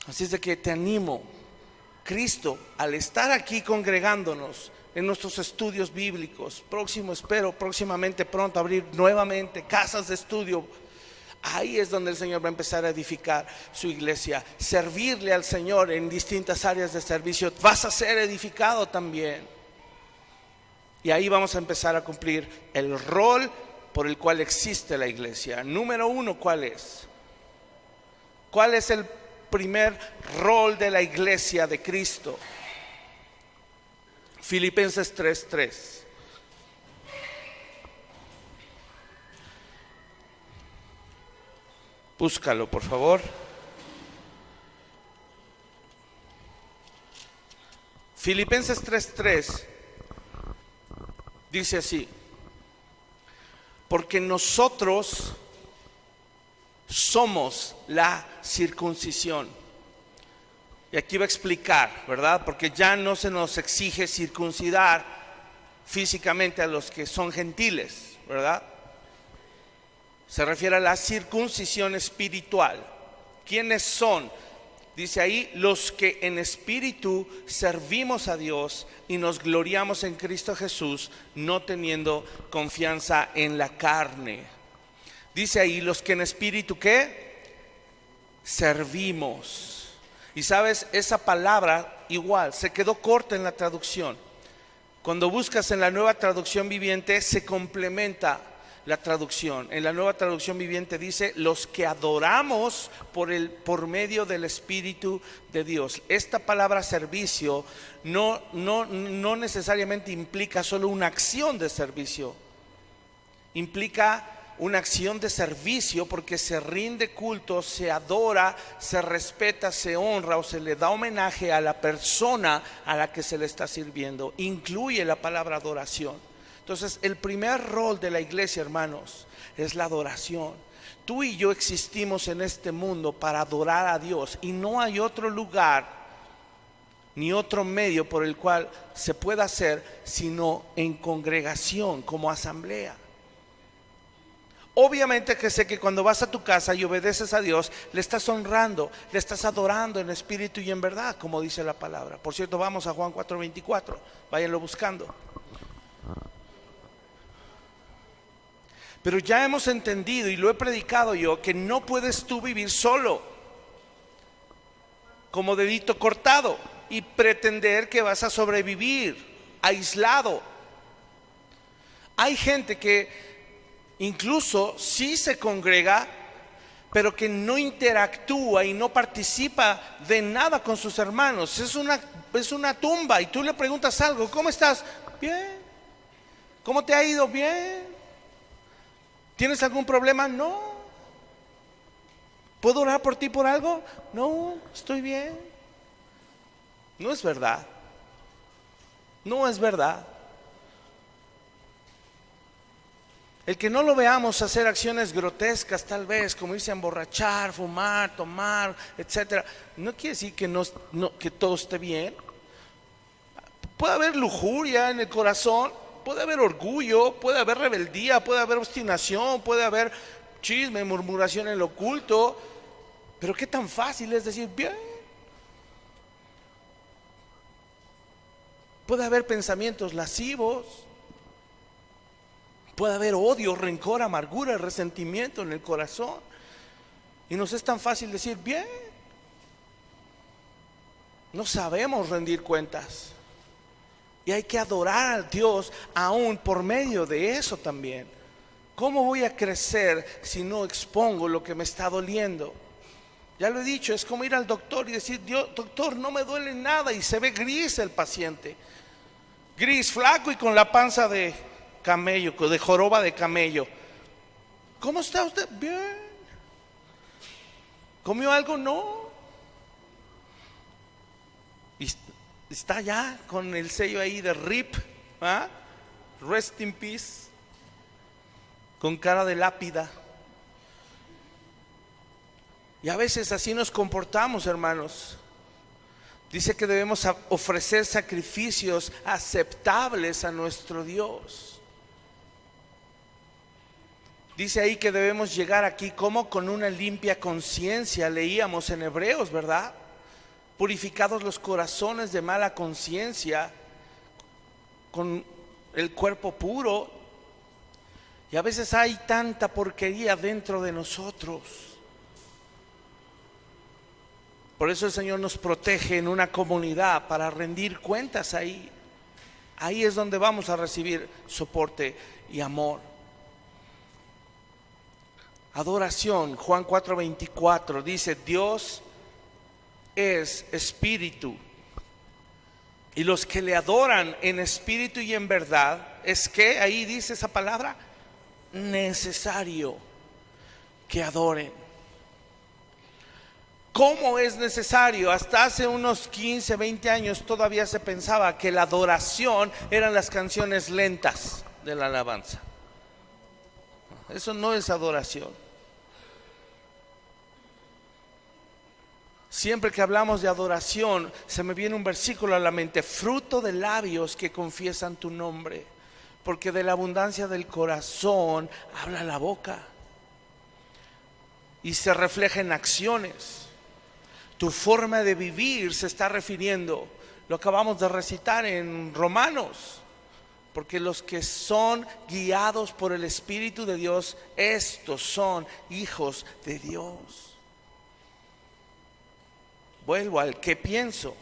Así es de que te animo. Cristo, al estar aquí congregándonos en nuestros estudios bíblicos, espero próximamente pronto abrir nuevamente casas de estudio. Ahí es donde el Señor va a empezar a edificar su iglesia, servirle al Señor en distintas áreas de servicio. Vas a ser edificado también. Y ahí vamos a empezar a cumplir el rol por el cual existe la iglesia. Número uno, ¿cuál es? ¿Cuál es el primer rol de la iglesia de Cristo? Filipenses 3:3. Búscalo, por favor. Filipenses 3:3 dice así: porque nosotros somos la circuncisión. Y aquí va a explicar, ¿verdad? Porque ya no se nos exige circuncidar físicamente a los que son gentiles, ¿verdad? Se refiere a la circuncisión espiritual. ¿Quiénes son? Dice ahí: los que en espíritu servimos a Dios y nos gloriamos en Cristo Jesús, no teniendo confianza en la carne. Dice ahí: los que en espíritu, ¿qué? Servimos. Y sabes, esa palabra igual se quedó corta en la traducción. Cuando buscas en la Nueva Traducción Viviente se complementa la traducción. En la Nueva Traducción Viviente dice: los que adoramos por medio del Espíritu de Dios. Esta palabra servicio no necesariamente implica solo una acción de servicio. Implica una acción de servicio porque se rinde culto, se adora, se respeta, se honra o se le da homenaje a la persona a la que se le está sirviendo. Incluye la palabra adoración. Entonces, el primer rol de la iglesia, hermanos, es la adoración. Tú y yo existimos en este mundo para adorar a Dios, y no hay otro lugar ni otro medio por el cual se pueda hacer sino en congregación, como asamblea. Obviamente que sé que cuando vas a tu casa y obedeces a Dios, le estás honrando, le estás adorando en espíritu y en verdad, como dice la palabra. Por cierto, vamos a Juan 4:24, váyanlo buscando. Pero ya hemos entendido, y lo he predicado yo, que no puedes tú vivir solo, como dedito cortado, y pretender que vas a sobrevivir aislado. Hay gente que incluso sí se congrega, pero que no interactúa y no participa de nada con sus hermanos. Es una tumba, y tú le preguntas algo: ¿cómo estás? Bien. ¿Cómo te ha ido? Bien. ¿Tienes algún problema? No. ¿Puedo orar por ti por algo? No, estoy bien. No es verdad. No es verdad. El que no lo veamos hacer acciones grotescas, tal vez, como irse a emborrachar, fumar, tomar, etcétera, no quiere decir que todo esté bien. Puede haber lujuria en el corazón, puede haber orgullo, puede haber rebeldía, puede haber obstinación, puede haber chisme, murmuración en lo oculto. Pero qué tan fácil es decir bien. Puede haber pensamientos lascivos. Puede haber odio, rencor, amargura, resentimiento en el corazón. Y nos es tan fácil decir bien. No sabemos rendir cuentas. Y hay que adorar a Dios aún por medio de eso también. ¿Cómo voy a crecer si no expongo lo que me está doliendo? Ya lo he dicho, es como ir al doctor y decir: Dios, doctor, no me duele nada, y se ve gris el paciente. Gris, flaco y con la panza de camello, de joroba de camello. ¿Cómo está usted? Bien. ¿Comió algo? No. Y está ya con el sello ahí de RIP, ¿ah? Rest in peace, con cara de lápida. Y a veces así nos comportamos, hermanos. Dice que debemos ofrecer sacrificios aceptables a nuestro Dios. Dice ahí que debemos llegar aquí como con una limpia conciencia. Leíamos en Hebreos, ¿verdad? Purificados los corazones de mala conciencia, con el cuerpo puro. Y a veces hay tanta porquería dentro de nosotros. Por eso el Señor nos protege en una comunidad para rendir cuentas ahí. Ahí es donde vamos a recibir soporte y amor. Adoración, Juan 4:24 dice: Dios es espíritu, y los que le adoran en espíritu y en verdad, es que, ahí dice esa palabra, necesario que adoren. ¿Cómo es necesario? Hasta hace unos 15, 20 años todavía se pensaba que la adoración eran las canciones lentas de la alabanza. Eso no es adoración. Siempre que hablamos de adoración, se me viene un versículo a la mente: fruto de labios que confiesan tu nombre, porque de la abundancia del corazón habla la boca, y se refleja en acciones. Tu forma de vivir se está refiriendo, lo acabamos de recitar en Romanos, porque los que son guiados por el Espíritu de Dios, estos son hijos de Dios. Vuelvo al ¿qué pienso?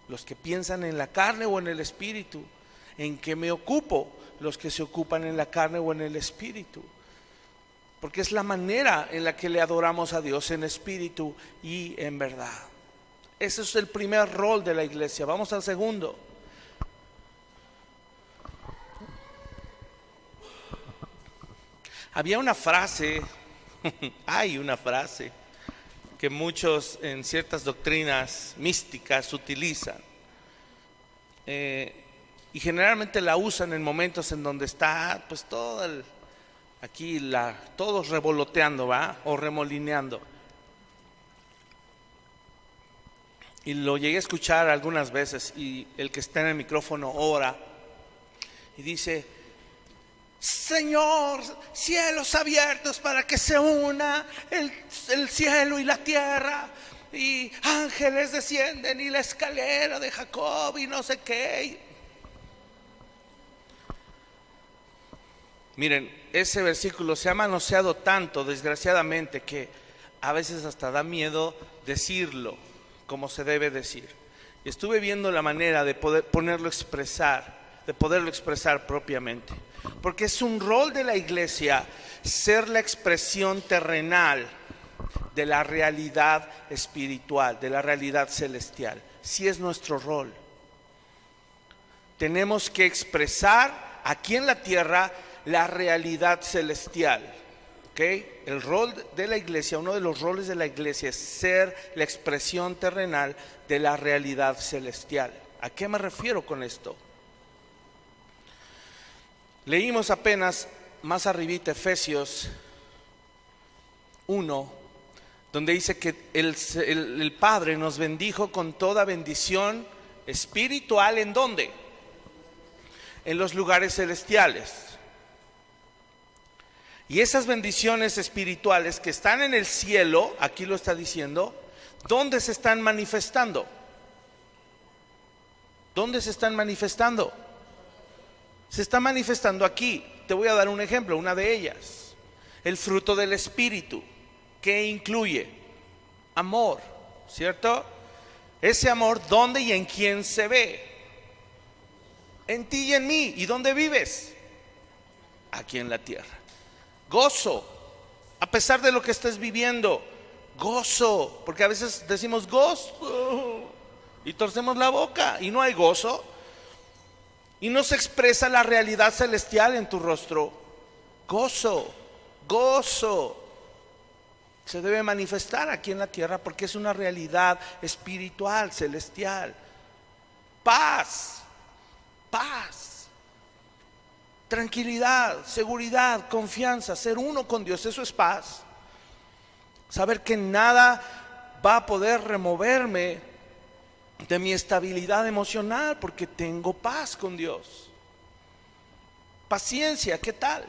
Los que piensan en la carne o en el espíritu. ¿En qué me ocupo? Los que se ocupan en la carne o en el espíritu. Porque es la manera en la que le adoramos a Dios, en espíritu y en verdad. Ese es el primer rol de la iglesia. Vamos al segundo. Había una frase, hay una frase que muchos en ciertas doctrinas místicas utilizan, y generalmente la usan en momentos en donde está pues todos revoloteando, ¿va? O remolineando. Y lo llegué a escuchar algunas veces, y el que está en el micrófono ora y dice: Señor, cielos abiertos para que se una el cielo y la tierra, y ángeles descienden y la escalera de Jacob y no sé qué. Miren, ese versículo se ha manoseado tanto, desgraciadamente, que a veces hasta da miedo decirlo como se debe decir. Y estuve viendo la manera de poderlo expresar propiamente, porque es un rol de la iglesia ser la expresión terrenal de la realidad espiritual, de la realidad celestial. Sí es nuestro rol. Tenemos que expresar aquí en la tierra la realidad celestial. ¿Okay? El rol de la iglesia, uno de los roles de la iglesia es ser la expresión terrenal de la realidad celestial. ¿A qué me refiero con esto? Leímos apenas más arribita Efesios 1, donde dice que el Padre nos bendijo con toda bendición espiritual. ¿En dónde? En los lugares celestiales. Y esas bendiciones espirituales que están en el cielo, aquí lo está diciendo, ¿dónde se están manifestando? ¿Dónde se están manifestando? Se está manifestando aquí. Te voy a dar un ejemplo, una de ellas. El fruto del Espíritu, que incluye amor, ¿cierto? Ese amor, ¿dónde y en quién se ve? En ti y en mí. ¿Y dónde vives? Aquí en la tierra. Gozo, a pesar de lo que estés viviendo, gozo, porque a veces decimos gozo y torcemos la boca y no hay gozo, y no se expresa la realidad celestial en tu rostro. Gozo, gozo se debe manifestar aquí en la tierra porque es una realidad espiritual, celestial. Paz, paz, tranquilidad, seguridad, confianza, ser uno con Dios, eso es paz. Saber que nada va a poder removerme de mi estabilidad emocional porque tengo paz con Dios. Paciencia, ¿qué tal?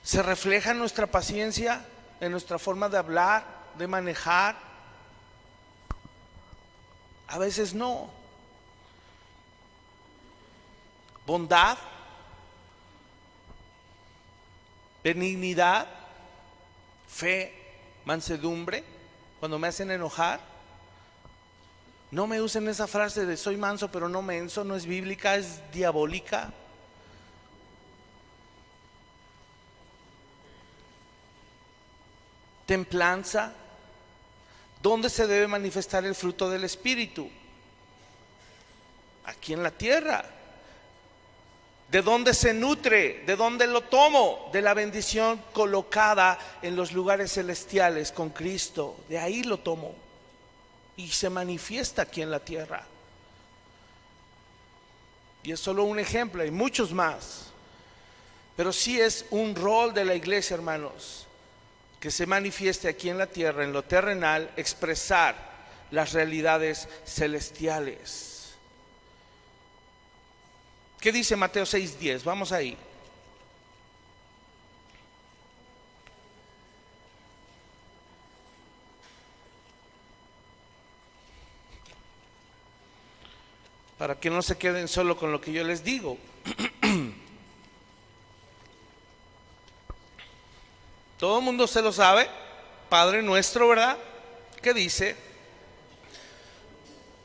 ¿Se refleja nuestra paciencia en nuestra forma de hablar, de manejar? A veces no. Bondad, benignidad, fe, mansedumbre. Cuando me hacen enojar, no me usen esa frase de soy manso pero no menso. No es bíblica, es diabólica. Templanza. ¿Dónde se debe manifestar el fruto del Espíritu? Aquí en la tierra. ¿De dónde se nutre? ¿De dónde lo tomo? De la bendición colocada en los lugares celestiales con Cristo. De ahí lo tomo. Y se manifiesta aquí en la tierra. Y es solo un ejemplo, hay muchos más. Pero sí es un rol de la iglesia, hermanos, que se manifieste aquí en la tierra, en lo terrenal, expresar las realidades celestiales. ¿Qué dice Mateo 6:10? Vamos ahí. Para que no se queden solo con lo que yo les digo. Todo el mundo se lo sabe. Padre nuestro, ¿verdad? ¿Qué dice?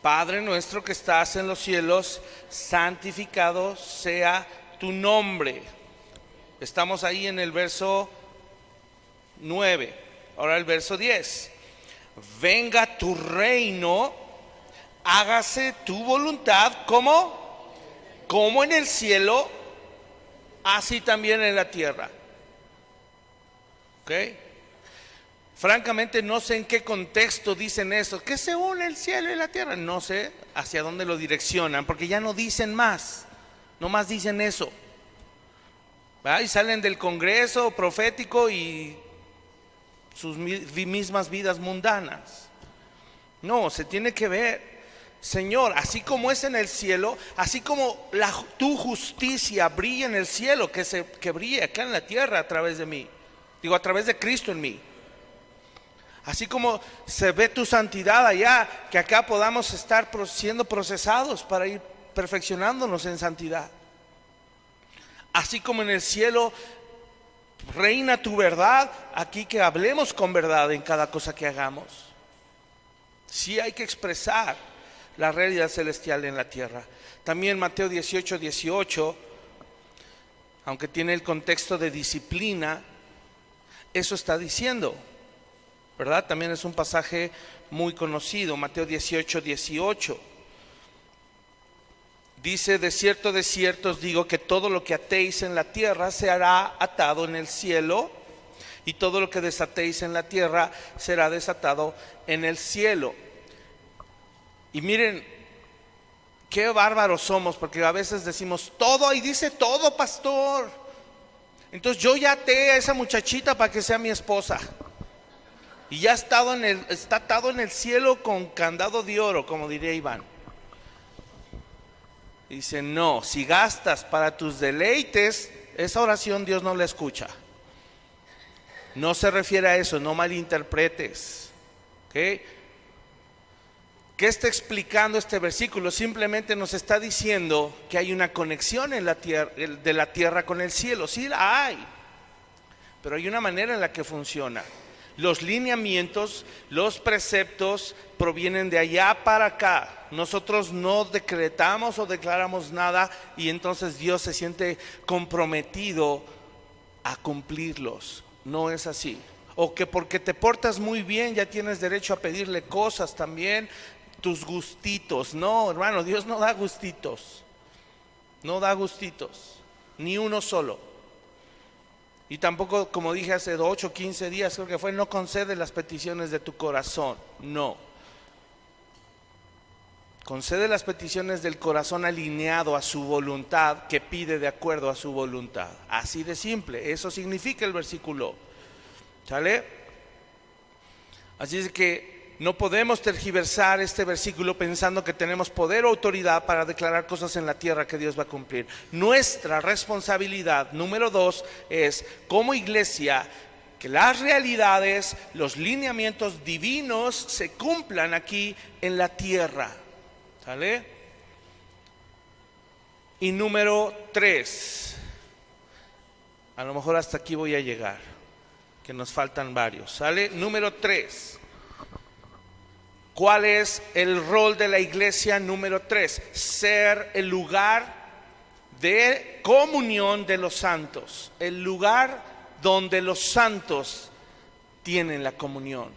Padre nuestro que estás en los cielos, santificado sea tu nombre. Estamos ahí en el verso 9. Ahora el verso 10. Venga tu reino, hágase tu voluntad, ¿cómo? Como en el cielo, así también en la tierra. ¿Ok? Francamente no sé en qué contexto dicen eso, que se une el cielo y la tierra. No sé hacia dónde lo direccionan, porque ya no dicen más, nomás dicen eso. ¿verdad? Y salen del congreso profético y sus mismas vidas mundanas. No, se tiene que ver Señor, así como es en el cielo, así como tu justicia brilla en el cielo, que brille acá en la tierra a través de mí, a través de Cristo en mí. Así como se ve tu santidad allá, que acá podamos estar siendo procesados para ir perfeccionándonos en santidad. Así como en el cielo reina tu verdad, aquí que hablemos con verdad en cada cosa que hagamos. Sí hay que expresar la realidad celestial en la tierra. También Mateo 18:18, aunque tiene el contexto de disciplina, eso está diciendo, ¿verdad? También es un pasaje muy conocido, Mateo 18:18. Dice: de cierto os digo que todo lo que atéis en la tierra será atado en el cielo, y todo lo que desatéis en la tierra será desatado en el cielo. Y miren, qué bárbaros somos, porque a veces decimos todo, y dice todo, pastor. Entonces yo ya até a esa muchachita para que sea mi esposa. Y ya está atado en el cielo con candado de oro, como diría Iván. Dice: no, si gastas para tus deleites, esa oración Dios no la escucha. No se refiere a eso, no malinterpretes. ¿Ok? ¿Qué está explicando este versículo? Simplemente nos está diciendo que hay una conexión en la tierra, de la tierra con el cielo. Sí la hay, pero hay una manera en la que funciona. Los lineamientos, los preceptos provienen de allá para acá. Nosotros no decretamos o declaramos nada, y entonces Dios se siente comprometido a cumplirlos. No es así. O que porque te portas muy bien ya tienes derecho a pedirle cosas también, tus gustitos. No, hermano, Dios no da gustitos. No da gustitos, ni uno solo. Y tampoco, como dije hace 8 o 15 días, creo que fue, no concede las peticiones de tu corazón. No. Concede las peticiones del corazón alineado a su voluntad, que pide de acuerdo a su voluntad. Así de simple. Eso significa el versículo. ¿Sale? Así es que no podemos tergiversar este versículo pensando que tenemos poder o autoridad para declarar cosas en la tierra que Dios va a cumplir. Nuestra responsabilidad número 2 es, como iglesia, que las realidades, los lineamientos divinos se cumplan aquí en la tierra. ¿Sale? Y número 3, a lo mejor hasta aquí voy a llegar, que nos faltan varios. ¿Sale? Número 3. ¿Cuál es el rol de la iglesia? Número 3, ser el lugar de comunión de los santos, el lugar donde los santos tienen la comunión.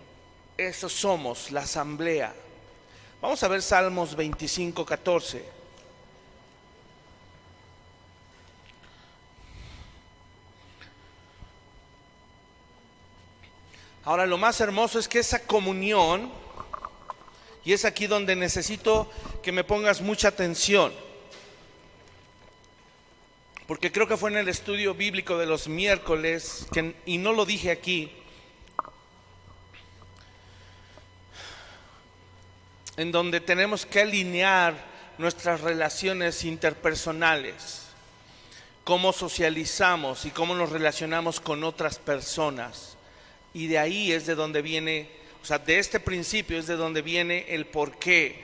Eso somos, la asamblea. Vamos a ver Salmos 25:14. Ahora, lo más hermoso es que esa comunión, y es aquí donde necesito que me pongas mucha atención, porque creo que fue en el estudio bíblico de los miércoles, y no lo dije aquí, en donde tenemos que alinear nuestras relaciones interpersonales, cómo socializamos y cómo nos relacionamos con otras personas. Y de ahí es de donde viene, o sea, de este principio es de donde viene el por qué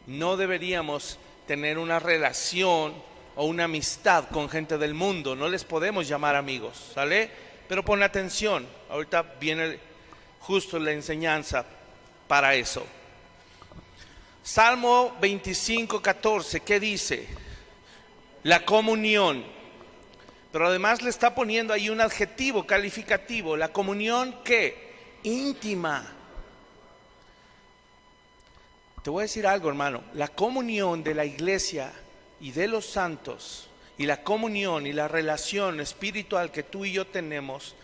no deberíamos tener una relación o una amistad con gente del mundo. No les podemos llamar amigos, ¿sale? Pero pon atención, ahorita viene justo la enseñanza para eso. Salmo 25:14, ¿qué dice? La comunión. Pero además le está poniendo ahí un adjetivo calificativo. La comunión, ¿qué? Íntima. Te voy a decir algo, hermano. La comunión de la iglesia y de los santos, y la comunión y la relación espiritual que tú y yo tenemos,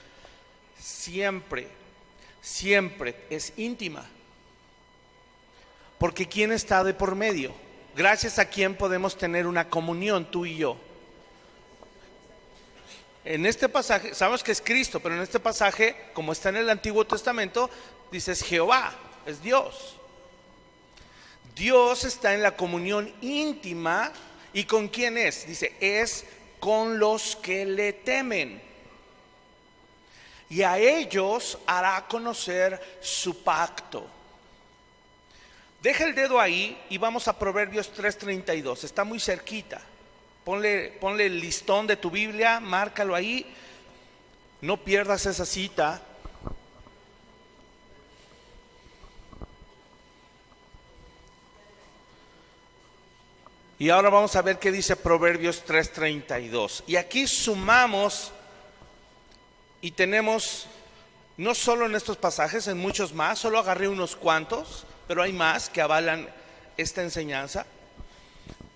siempre es íntima. Porque ¿quién está de por medio? Gracias a quién podemos tener una comunión tú y yo. En este pasaje, sabemos que es Cristo, pero en este pasaje, como está en el Antiguo Testamento, dices Jehová, es Dios. Dios está en la comunión íntima. ¿Y con quién es? Dice, es con los que le temen. Y a ellos hará conocer su pacto. Deja el dedo ahí y vamos a Proverbios 3:32. Está muy cerquita. Ponle el listón de tu Biblia, márcalo ahí. No pierdas esa cita. Y ahora vamos a ver qué dice Proverbios 3:32. Y aquí sumamos y tenemos, no solo en estos pasajes, en muchos más. Solo agarré unos cuantos, pero hay más que avalan esta enseñanza.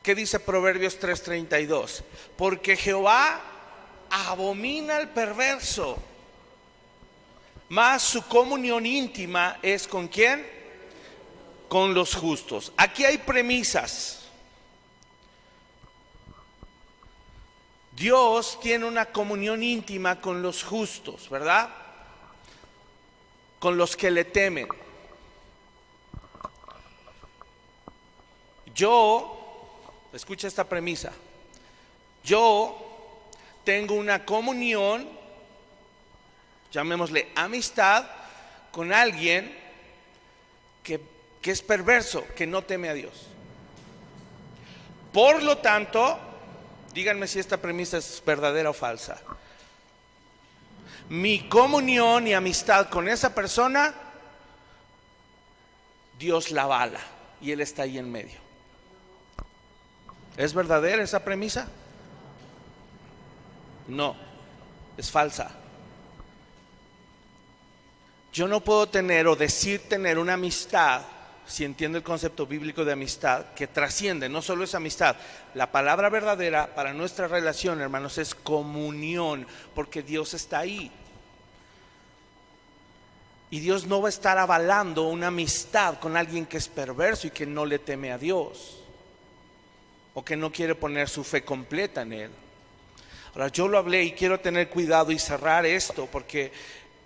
¿Qué dice Proverbios 3:32? Porque Jehová abomina al perverso, mas su comunión íntima es ¿con quién? Con los justos. Aquí hay premisas. Dios tiene una comunión íntima con los justos, ¿verdad? Con los que le temen. Escucha esta premisa. Yo tengo una comunión, llamémosle amistad, con alguien que es perverso, que no teme a Dios. Por lo tanto, díganme si esta premisa es verdadera o falsa. Mi comunión y amistad con esa persona, Dios la avala y Él está ahí en medio. ¿Es verdadera esa premisa? No, es falsa. Yo no puedo tener o decir tener una amistad, si entiende el concepto bíblico de amistad, que trasciende, no solo es amistad. La palabra verdadera para nuestra relación, hermanos, es comunión, porque Dios está ahí. Y Dios no va a estar avalando una amistad con alguien que es perverso y que no le teme a Dios, o que no quiere poner su fe completa en Él. Ahora, yo lo hablé y quiero tener cuidado y cerrar esto, porque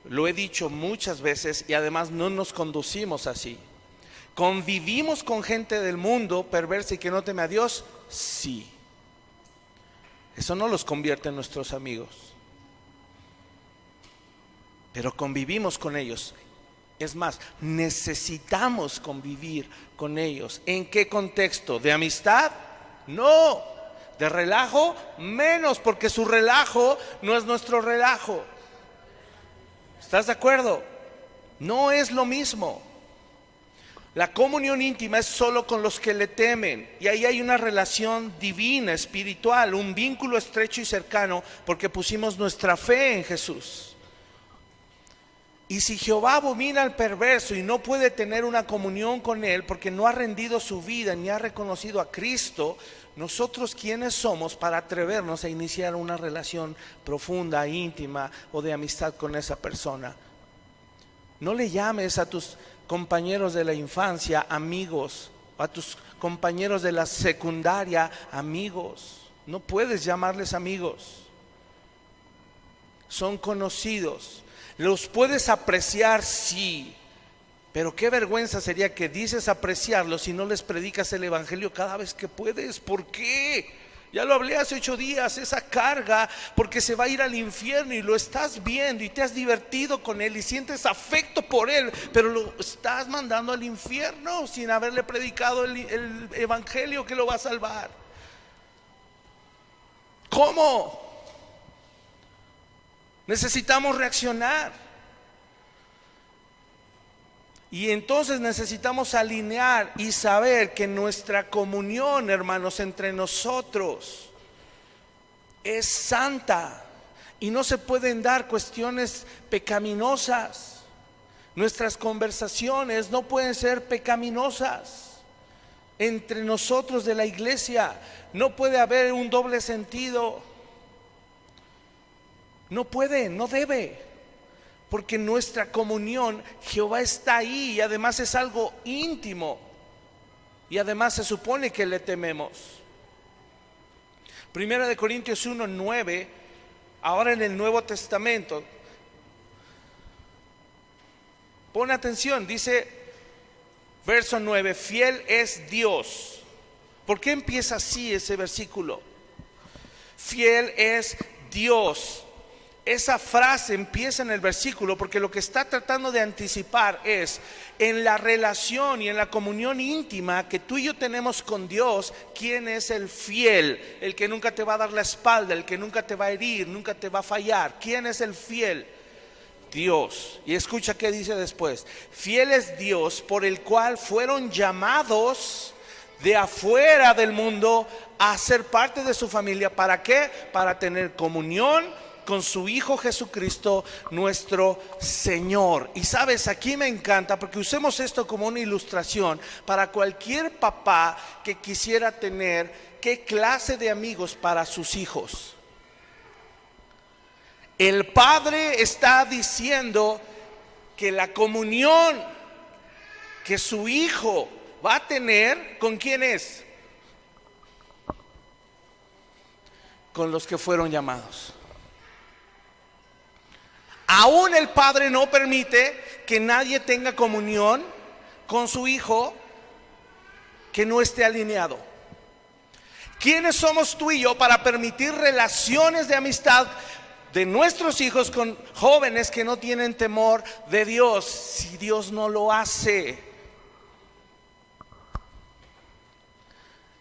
lo he dicho muchas veces y además no nos conducimos así. ¿Convivimos con gente del mundo perversa y que no teme a Dios? Sí. Eso no los convierte en nuestros amigos, pero convivimos con ellos. Es más, necesitamos convivir con ellos. ¿En qué contexto? ¿De amistad? No. ¿De relajo? Menos, porque su relajo no es nuestro relajo. ¿Estás de acuerdo? No es lo mismo. La comunión íntima es solo con los que le temen, y ahí hay una relación divina, espiritual, un vínculo estrecho y cercano, porque pusimos nuestra fe en Jesús. Y si Jehová abomina al perverso y no puede tener una comunión con él porque no ha rendido su vida ni ha reconocido a Cristo, nosotros ¿quiénes somos para atrevernos a iniciar una relación profunda, íntima o de amistad con esa persona? No le llames a tus compañeros de la infancia amigos, a tus compañeros de la secundaria amigos. No puedes llamarles amigos. Son conocidos. ¿Los puedes apreciar? Sí. Pero qué vergüenza sería que dices apreciarlos y no les predicas el evangelio cada vez que puedes. ¿Por qué? Ya lo hablé hace 8 días, esa carga, porque se va a ir al infierno y lo estás viendo y te has divertido con él y sientes afecto por él, pero lo estás mandando al infierno sin haberle predicado el evangelio que lo va a salvar. ¿Cómo? Necesitamos reaccionar. Y entonces necesitamos alinear y saber que nuestra comunión, hermanos, entre nosotros es santa y no se pueden dar cuestiones pecaminosas. Nuestras conversaciones no pueden ser pecaminosas. Entre nosotros de la iglesia no puede haber un doble sentido. No puede, no debe. Porque nuestra comunión, Jehová está ahí y además es algo íntimo. Y además se supone que le tememos. Primera de Corintios 1:9, ahora en el Nuevo Testamento. Pon atención, dice: Verso 9, fiel es Dios. ¿Por qué empieza así ese versículo? Fiel es Dios. Esa frase empieza en el versículo porque lo que está tratando de anticipar es en la relación y en la comunión íntima que tú y yo tenemos con Dios, ¿quién es el fiel? El que nunca te va a dar la espalda, el que nunca te va a herir, nunca te va a fallar. ¿Quién es el fiel? Dios. Y escucha qué dice después. Fiel es Dios por el cual fueron llamados de afuera del mundo a ser parte de su familia. ¿Para qué? Para tener comunión con su Hijo Jesucristo, nuestro Señor. Y sabes, aquí me encanta porque usemos esto como una ilustración para cualquier papá que quisiera tener qué clase de amigos para sus hijos. El padre está diciendo que la comunión que su hijo va a tener, ¿con quién es? Con los que fueron llamados. Aún el padre no permite que nadie tenga comunión con su hijo que no esté alineado. ¿Quiénes somos tú y yo para permitir relaciones de amistad de nuestros hijos con jóvenes que no tienen temor de Dios, si Dios no lo hace?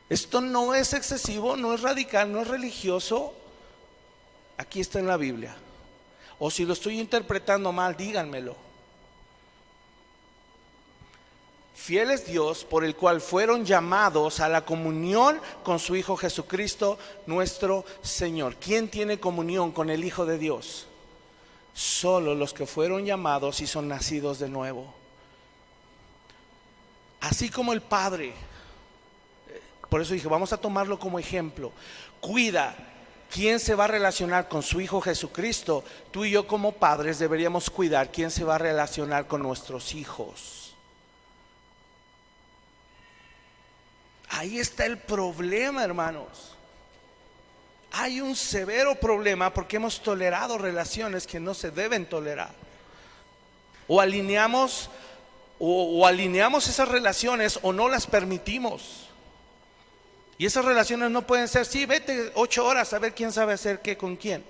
Esto no es excesivo, no es radical, no es religioso. Aquí está en la Biblia. O si lo estoy interpretando mal, díganmelo. Fiel es Dios por el cual fueron llamados a la comunión con su Hijo Jesucristo, nuestro Señor. ¿Quién tiene comunión con el Hijo de Dios? Solo los que fueron llamados y son nacidos de nuevo. Así como el Padre, por eso dije, vamos a tomarlo como ejemplo. Cuida quién se va a relacionar con su Hijo Jesucristo. Tú y yo como padres deberíamos cuidar quién se va a relacionar con nuestros hijos. Ahí está el problema, hermanos. Hay un severo problema porque hemos tolerado relaciones que no se deben tolerar. O alineamos esas relaciones o no las permitimos. Y esas relaciones no pueden ser, sí, vete 8 horas a ver quién sabe hacer qué con quién.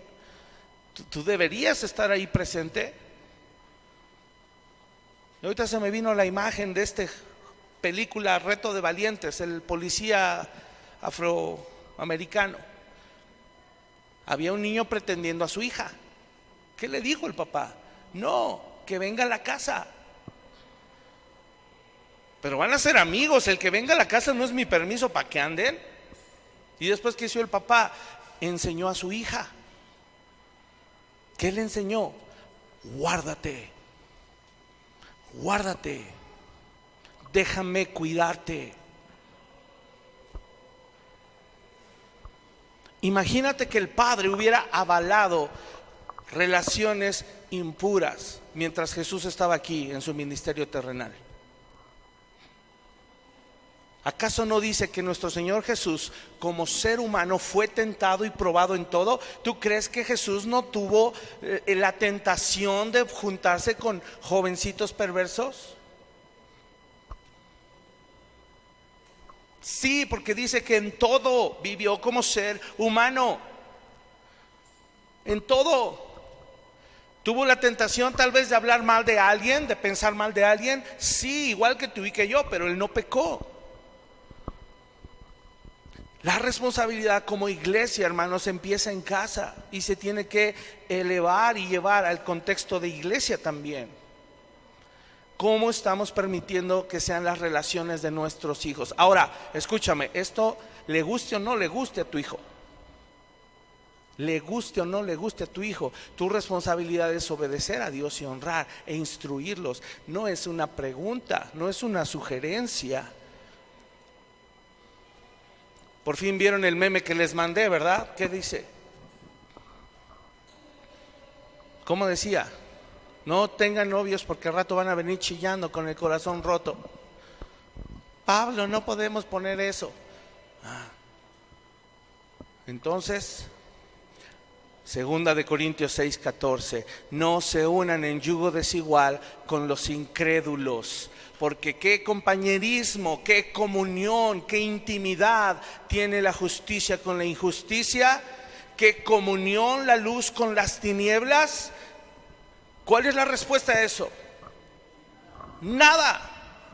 Tú deberías estar ahí presente. Y ahorita se me vino la imagen de esta película Reto de Valientes, el policía afroamericano. Había un niño pretendiendo a su hija. ¿Qué le dijo el papá? No, que venga a la casa. Pero van a ser amigos, el que venga a la casa no es mi permiso para que anden. Y después, ¿qué hizo el papá? Enseñó a su hija. ¿Qué le enseñó? Guárdate, guárdate, déjame cuidarte. Imagínate que el padre hubiera avalado relaciones impuras mientras Jesús estaba aquí en su ministerio terrenal. ¿Acaso no dice que nuestro Señor Jesús como ser humano fue tentado y probado en todo? ¿Tú crees que Jesús no tuvo la tentación de juntarse con jovencitos perversos? Sí, porque dice que en todo vivió como ser humano. En todo. ¿Tuvo la tentación tal vez de hablar mal de alguien, de pensar mal de alguien? Sí, igual que tú y que yo, pero él no pecó. La responsabilidad como iglesia, hermanos, empieza en casa y se tiene que elevar y llevar al contexto de iglesia también. ¿Cómo estamos permitiendo que sean las relaciones de nuestros hijos? Ahora, escúchame, esto le guste o no le guste a tu hijo. Le guste o no le guste a tu hijo, tu responsabilidad es obedecer a Dios y honrar e instruirlos. No es una pregunta, no es una sugerencia. Por fin vieron el meme que les mandé, ¿verdad? ¿Qué dice? ¿Cómo decía? No tengan novios porque al rato van a venir chillando con el corazón roto. Pablo, no podemos poner eso. Entonces, Segunda de Corintios 6:14. No se unan en yugo desigual con los incrédulos, porque qué compañerismo, qué comunión, qué intimidad tiene la justicia con la injusticia, qué comunión la luz con las tinieblas. ¿Cuál es la respuesta a eso? Nada.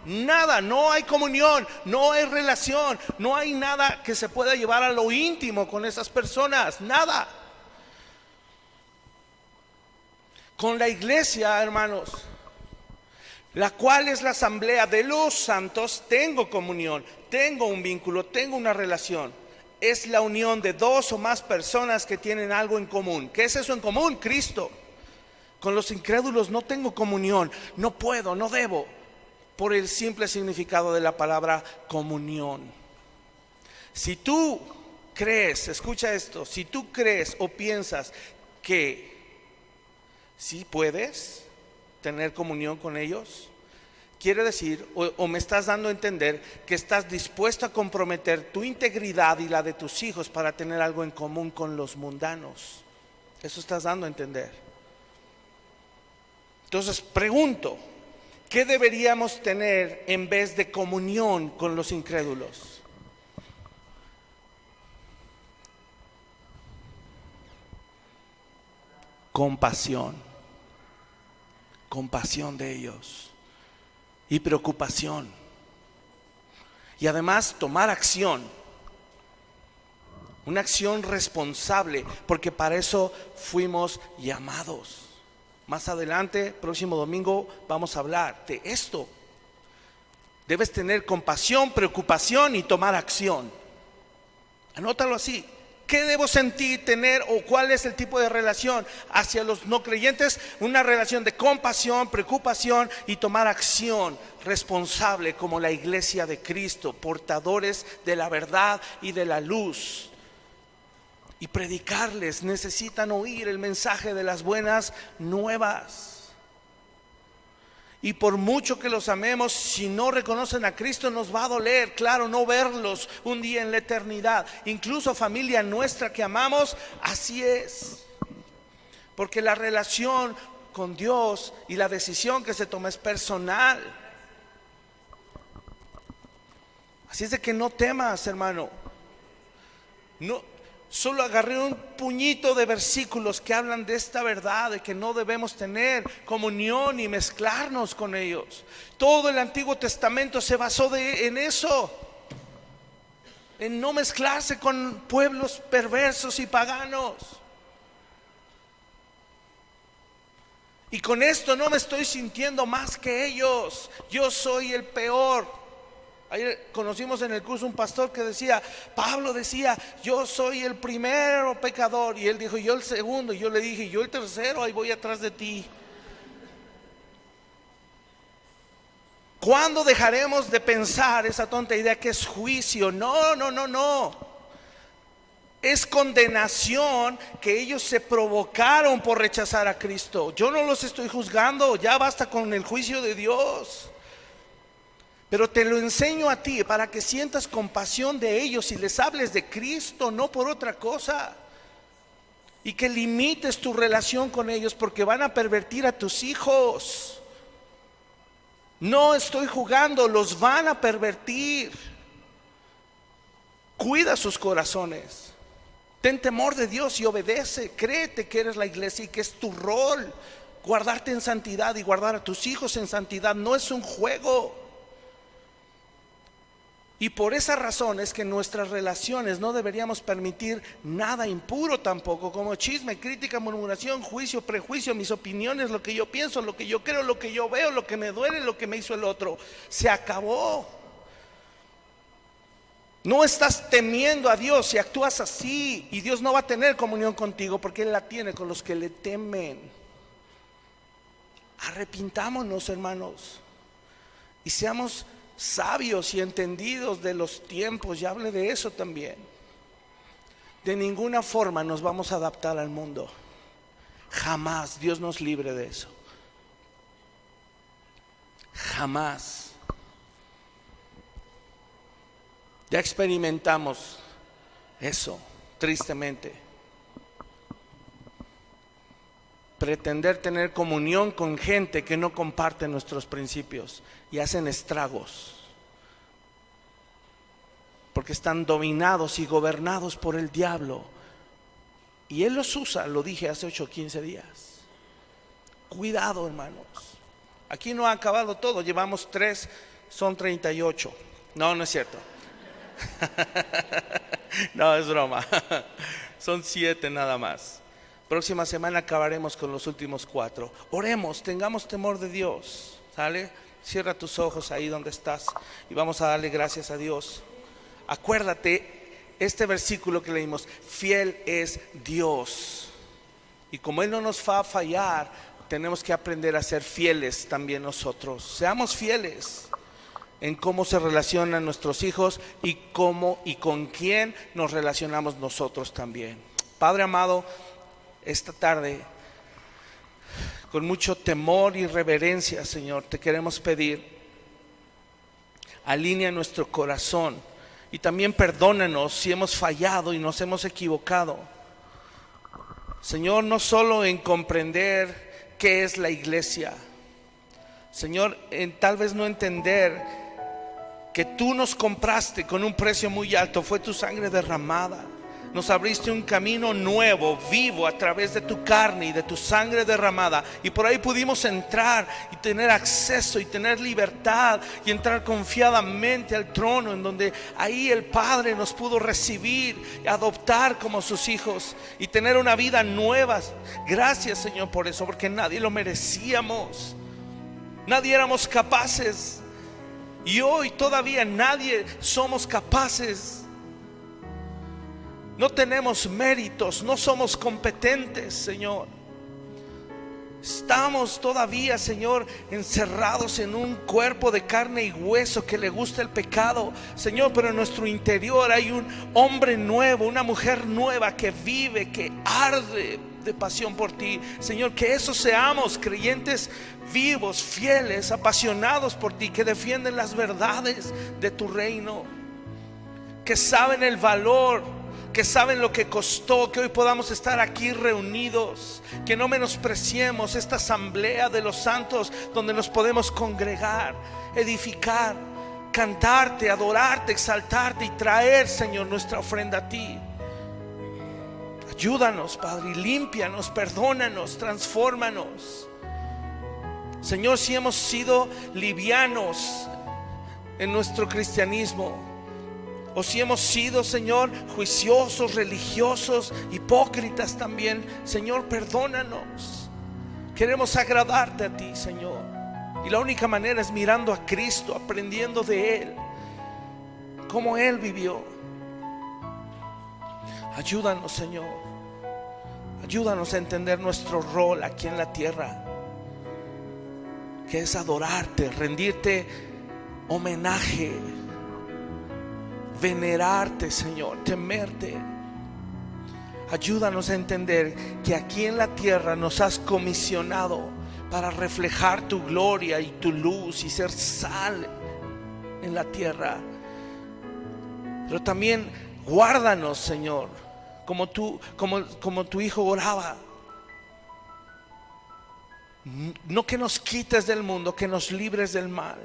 Nada, no hay comunión, no hay relación, no hay nada que se pueda llevar a lo íntimo con esas personas, nada. Con la iglesia, hermanos, la cual es la asamblea de los santos, tengo comunión, tengo un vínculo, tengo una relación. Es la unión de dos o más personas que tienen algo en común. ¿Qué es eso en común? Cristo. Con los incrédulos no tengo comunión, no puedo, no debo, por el simple significado de la palabra comunión. Si tú crees, escucha esto, si tú crees o piensas que sí puedes tener comunión con ellos, quiere decir, o me estás dando a entender que estás dispuesto a comprometer tu integridad y la de tus hijos para tener algo en común con los mundanos. Eso estás dando a entender. Entonces pregunto, ¿qué deberíamos tener en vez de comunión con los incrédulos? Compasión de ellos y preocupación. Y además tomar acción, una acción responsable, porque para eso fuimos llamados. Más adelante, próximo domingo, vamos a hablar de esto. Debes tener compasión, preocupación y tomar acción. Anótalo así. ¿Qué debo sentir, tener o cuál es el tipo de relación hacia los no creyentes? Una relación de compasión, preocupación y tomar acción responsable como la iglesia de Cristo, portadores de la verdad y de la luz. Y predicarles, necesitan oír el mensaje de las buenas nuevas. Y por mucho que los amemos, si no reconocen a Cristo nos va a doler, claro, no verlos un día en la eternidad. Incluso familia nuestra que amamos, así es. Porque la relación con Dios y la decisión que se toma es personal. Así es de que no temas, hermano. No. Solo agarré un puñito de versículos que hablan de esta verdad, de que no debemos tener comunión y mezclarnos con ellos. Todo el Antiguo Testamento se basó en eso, en no mezclarse con pueblos perversos y paganos. Y con esto no me estoy sintiendo más que ellos, yo soy el peor. Ayer conocimos en el curso un pastor que decía, Pablo decía, yo soy el primero pecador, y él dijo, yo el segundo, y yo le dije, yo el tercero, ahí voy atrás de ti. ¿Cuándo dejaremos de pensar esa tonta idea que es juicio? No. Es condenación que ellos se provocaron por rechazar a Cristo. Yo no los estoy juzgando, ya basta con el juicio de Dios. Pero te lo enseño a ti para que sientas compasión de ellos y les hables de Cristo, no por otra cosa. Y que limites tu relación con ellos porque van a pervertir a tus hijos. No estoy jugando, los van a pervertir. Cuida sus corazones. Ten temor de Dios y obedece. Créete que eres la iglesia y que es tu rol guardarte en santidad y guardar a tus hijos en santidad. No es un juego. Y por esa razón es que en nuestras relaciones no deberíamos permitir nada impuro tampoco, como chisme, crítica, murmuración, juicio, prejuicio, mis opiniones, lo que yo pienso, lo que yo creo, lo que yo veo, lo que me duele, lo que me hizo el otro. Se acabó. No estás temiendo a Dios si actúas así, y Dios no va a tener comunión contigo porque Él la tiene con los que le temen. Arrepintámonos, hermanos, y seamos sabios y entendidos de los tiempos. Ya hablé de eso también. De ninguna forma nos vamos a adaptar al mundo. Jamás. Dios nos libre de eso. Jamás. Ya experimentamos eso, tristemente. pretender tener comunión con gente que no comparte nuestros principios y hacen estragos, porque están dominados y gobernados por el diablo, y él los usa. Lo dije hace 8 o 15 días. Cuidado, hermanos. Aquí no ha acabado todo, llevamos 3, son 38. No, no es cierto. No, es broma. Son 7 nada más. Próxima semana acabaremos con los últimos 4. Oremos, tengamos temor de Dios. ¿Sale? Cierra tus ojos ahí donde estás y vamos a darle gracias a Dios. Acuérdate este versículo que leímos: fiel es Dios. Y como Él no nos va a fallar, tenemos que aprender a ser fieles también nosotros. Seamos fieles en cómo se relacionan nuestros hijos y cómo y con quién nos relacionamos nosotros también. Padre amado, esta tarde, con mucho temor y reverencia, Señor, te queremos pedir: alinea nuestro corazón y también perdónanos si hemos fallado y nos hemos equivocado, Señor, no solo en comprender qué es la iglesia, Señor, en tal vez no entender que tú nos compraste con un precio muy alto, fue tu sangre derramada. Nos abriste un camino nuevo, vivo, a través de tu carne y de tu sangre derramada. Y por ahí pudimos entrar y tener acceso y tener libertad y entrar confiadamente al trono, en donde ahí el Padre nos pudo recibir y adoptar como sus hijos y tener una vida nueva. Gracias, Señor, por eso, porque nadie lo merecíamos. Nadie éramos capaces. Y hoy todavía nadie somos capaces. No tenemos méritos, no somos competentes, Señor. Estamos todavía, Señor, encerrados en un cuerpo de carne y hueso que le gusta el pecado, Señor, pero en nuestro interior hay un hombre nuevo, una mujer nueva que vive, que arde de pasión por ti, Señor. Que eso seamos, creyentes vivos, fieles, apasionados por ti, que defienden las verdades de tu reino, que saben el valor, que saben lo que costó que hoy podamos estar aquí reunidos, que no menospreciemos esta asamblea de los santos donde nos podemos congregar, edificar, cantarte, adorarte, exaltarte y traer, Señor, nuestra ofrenda a ti. Ayúdanos, Padre, y límpianos, perdónanos, transfórmanos, Señor. Si hemos sido livianos en nuestro cristianismo, o si hemos sido, Señor, juiciosos, religiosos, hipócritas también, Señor, perdónanos. Queremos agradarte a ti, Señor, y la única manera es mirando a Cristo, aprendiendo de Él, cómo Él vivió. Ayúdanos, Señor. Ayúdanos a entender nuestro rol aquí en la tierra, que es adorarte, rendirte homenaje, venerarte, Señor, temerte. Ayúdanos a entender que aquí en la tierra nos has comisionado para reflejar tu gloria y tu luz y ser sal en la tierra. Pero también guárdanos, Señor, como tu hijo oraba. No que nos quites del mundo, que nos libres del mal.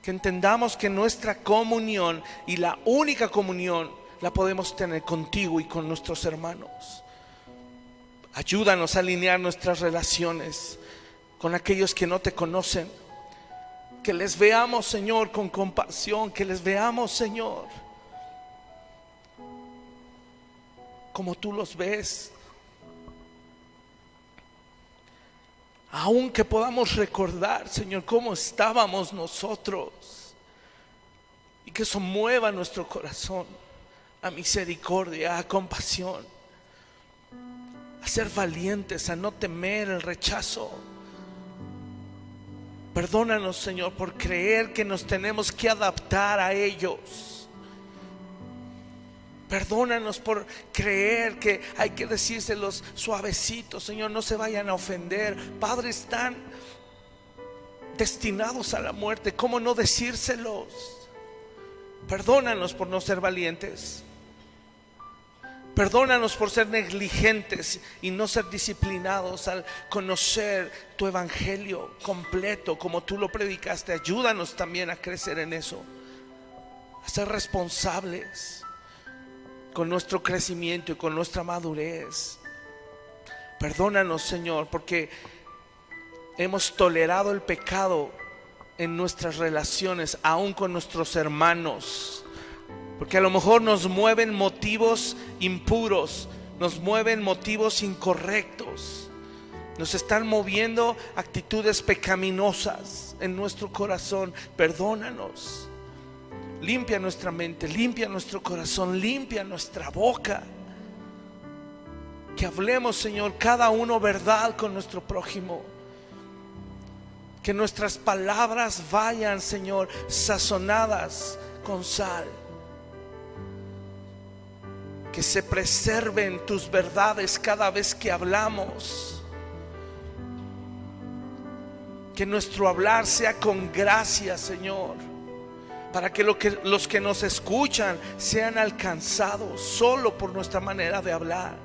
Que entendamos que nuestra comunión, y la única comunión, la podemos tener contigo y con nuestros hermanos. Ayúdanos a alinear nuestras relaciones con aquellos que no te conocen. Que les veamos, Señor, con compasión. Que les veamos, Señor, como tú los ves. Aunque podamos recordar, Señor, cómo estábamos nosotros, y que eso mueva nuestro corazón a misericordia, a compasión, a ser valientes, a no temer el rechazo. Perdónanos, Señor, por creer que nos tenemos que adaptar a ellos. Perdónanos por creer que hay que decírselos suavecitos, Señor, no se vayan a ofender. Padre, están destinados a la muerte, ¿cómo no decírselos? Perdónanos por no ser valientes. Perdónanos por ser negligentes y no ser disciplinados al conocer tu evangelio completo como tú lo predicaste. Ayúdanos también a crecer en eso, a ser responsables con nuestro crecimiento y con nuestra madurez. Perdónanos, Señor, porque hemos tolerado el pecado en nuestras relaciones, aún con nuestros hermanos. Porque a lo mejor nos mueven motivos impuros, nos mueven motivos incorrectos, nos están moviendo actitudes pecaminosas en nuestro corazón. Perdónanos, limpia nuestra mente, limpia nuestro corazón, limpia nuestra boca. Que hablemos, Señor, cada uno verdad con nuestro prójimo. Que nuestras palabras vayan, Señor, sazonadas con sal. Que se preserven tus verdades cada vez que hablamos. Que nuestro hablar sea con gracia, Señor, para que los que nos escuchan sean alcanzados solo por nuestra manera de hablar.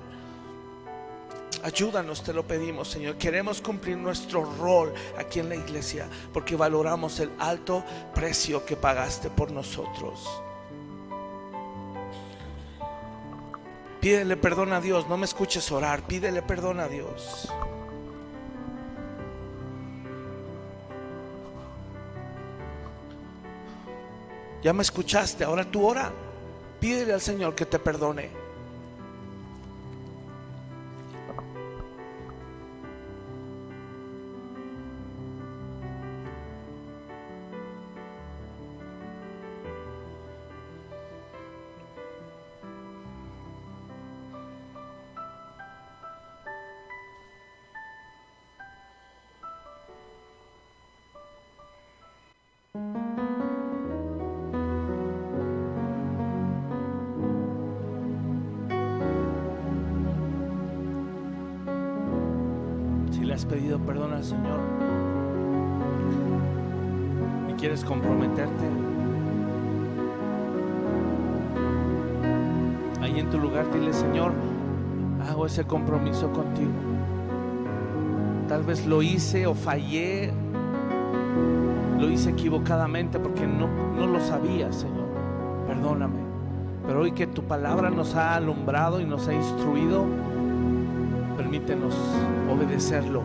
Ayúdanos, te lo pedimos, Señor. Queremos cumplir nuestro rol aquí en la iglesia, porque valoramos el alto precio que pagaste por nosotros. Pídele perdón a Dios. No me escuches orar. Pídele perdón a Dios. Ya me escuchaste, ahora tú ora. Pídele al Señor que te perdone. Has pedido perdón al Señor y quieres comprometerte, ahí en tu lugar dile: Señor, hago ese compromiso contigo. Tal vez lo hice o fallé, lo hice equivocadamente porque no lo sabía, Señor. Perdóname. Pero hoy que tu palabra nos ha alumbrado y nos ha instruido, permítenos obedecerlo,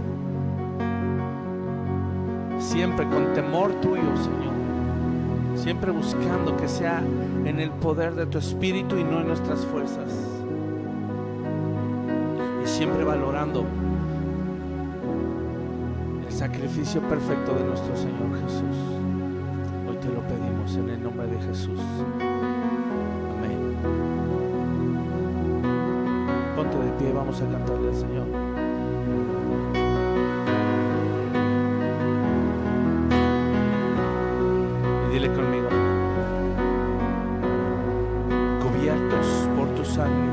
siempre con temor tuyo, Señor, siempre buscando que sea en el poder de tu Espíritu y no en nuestras fuerzas, y siempre valorando el sacrificio perfecto de nuestro Señor Jesús. Hoy te lo pedimos en el nombre de Jesús. Amén. Ponte de pie, vamos a cantarle al Señor. Y dile conmigo: cubiertos por tu sangre,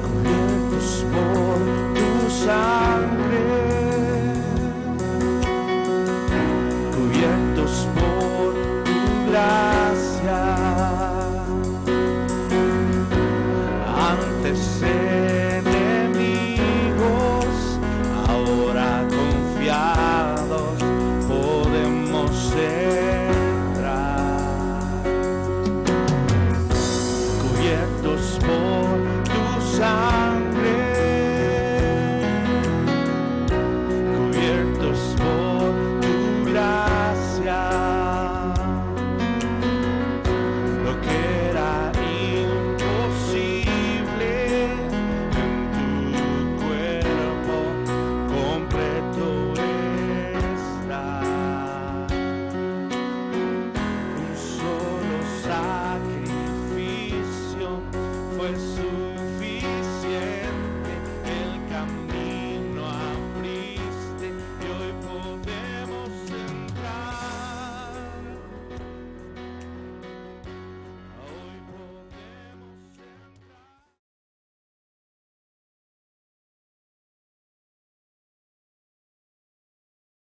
cubiertos por tu sangre, cubiertos por tu gracia.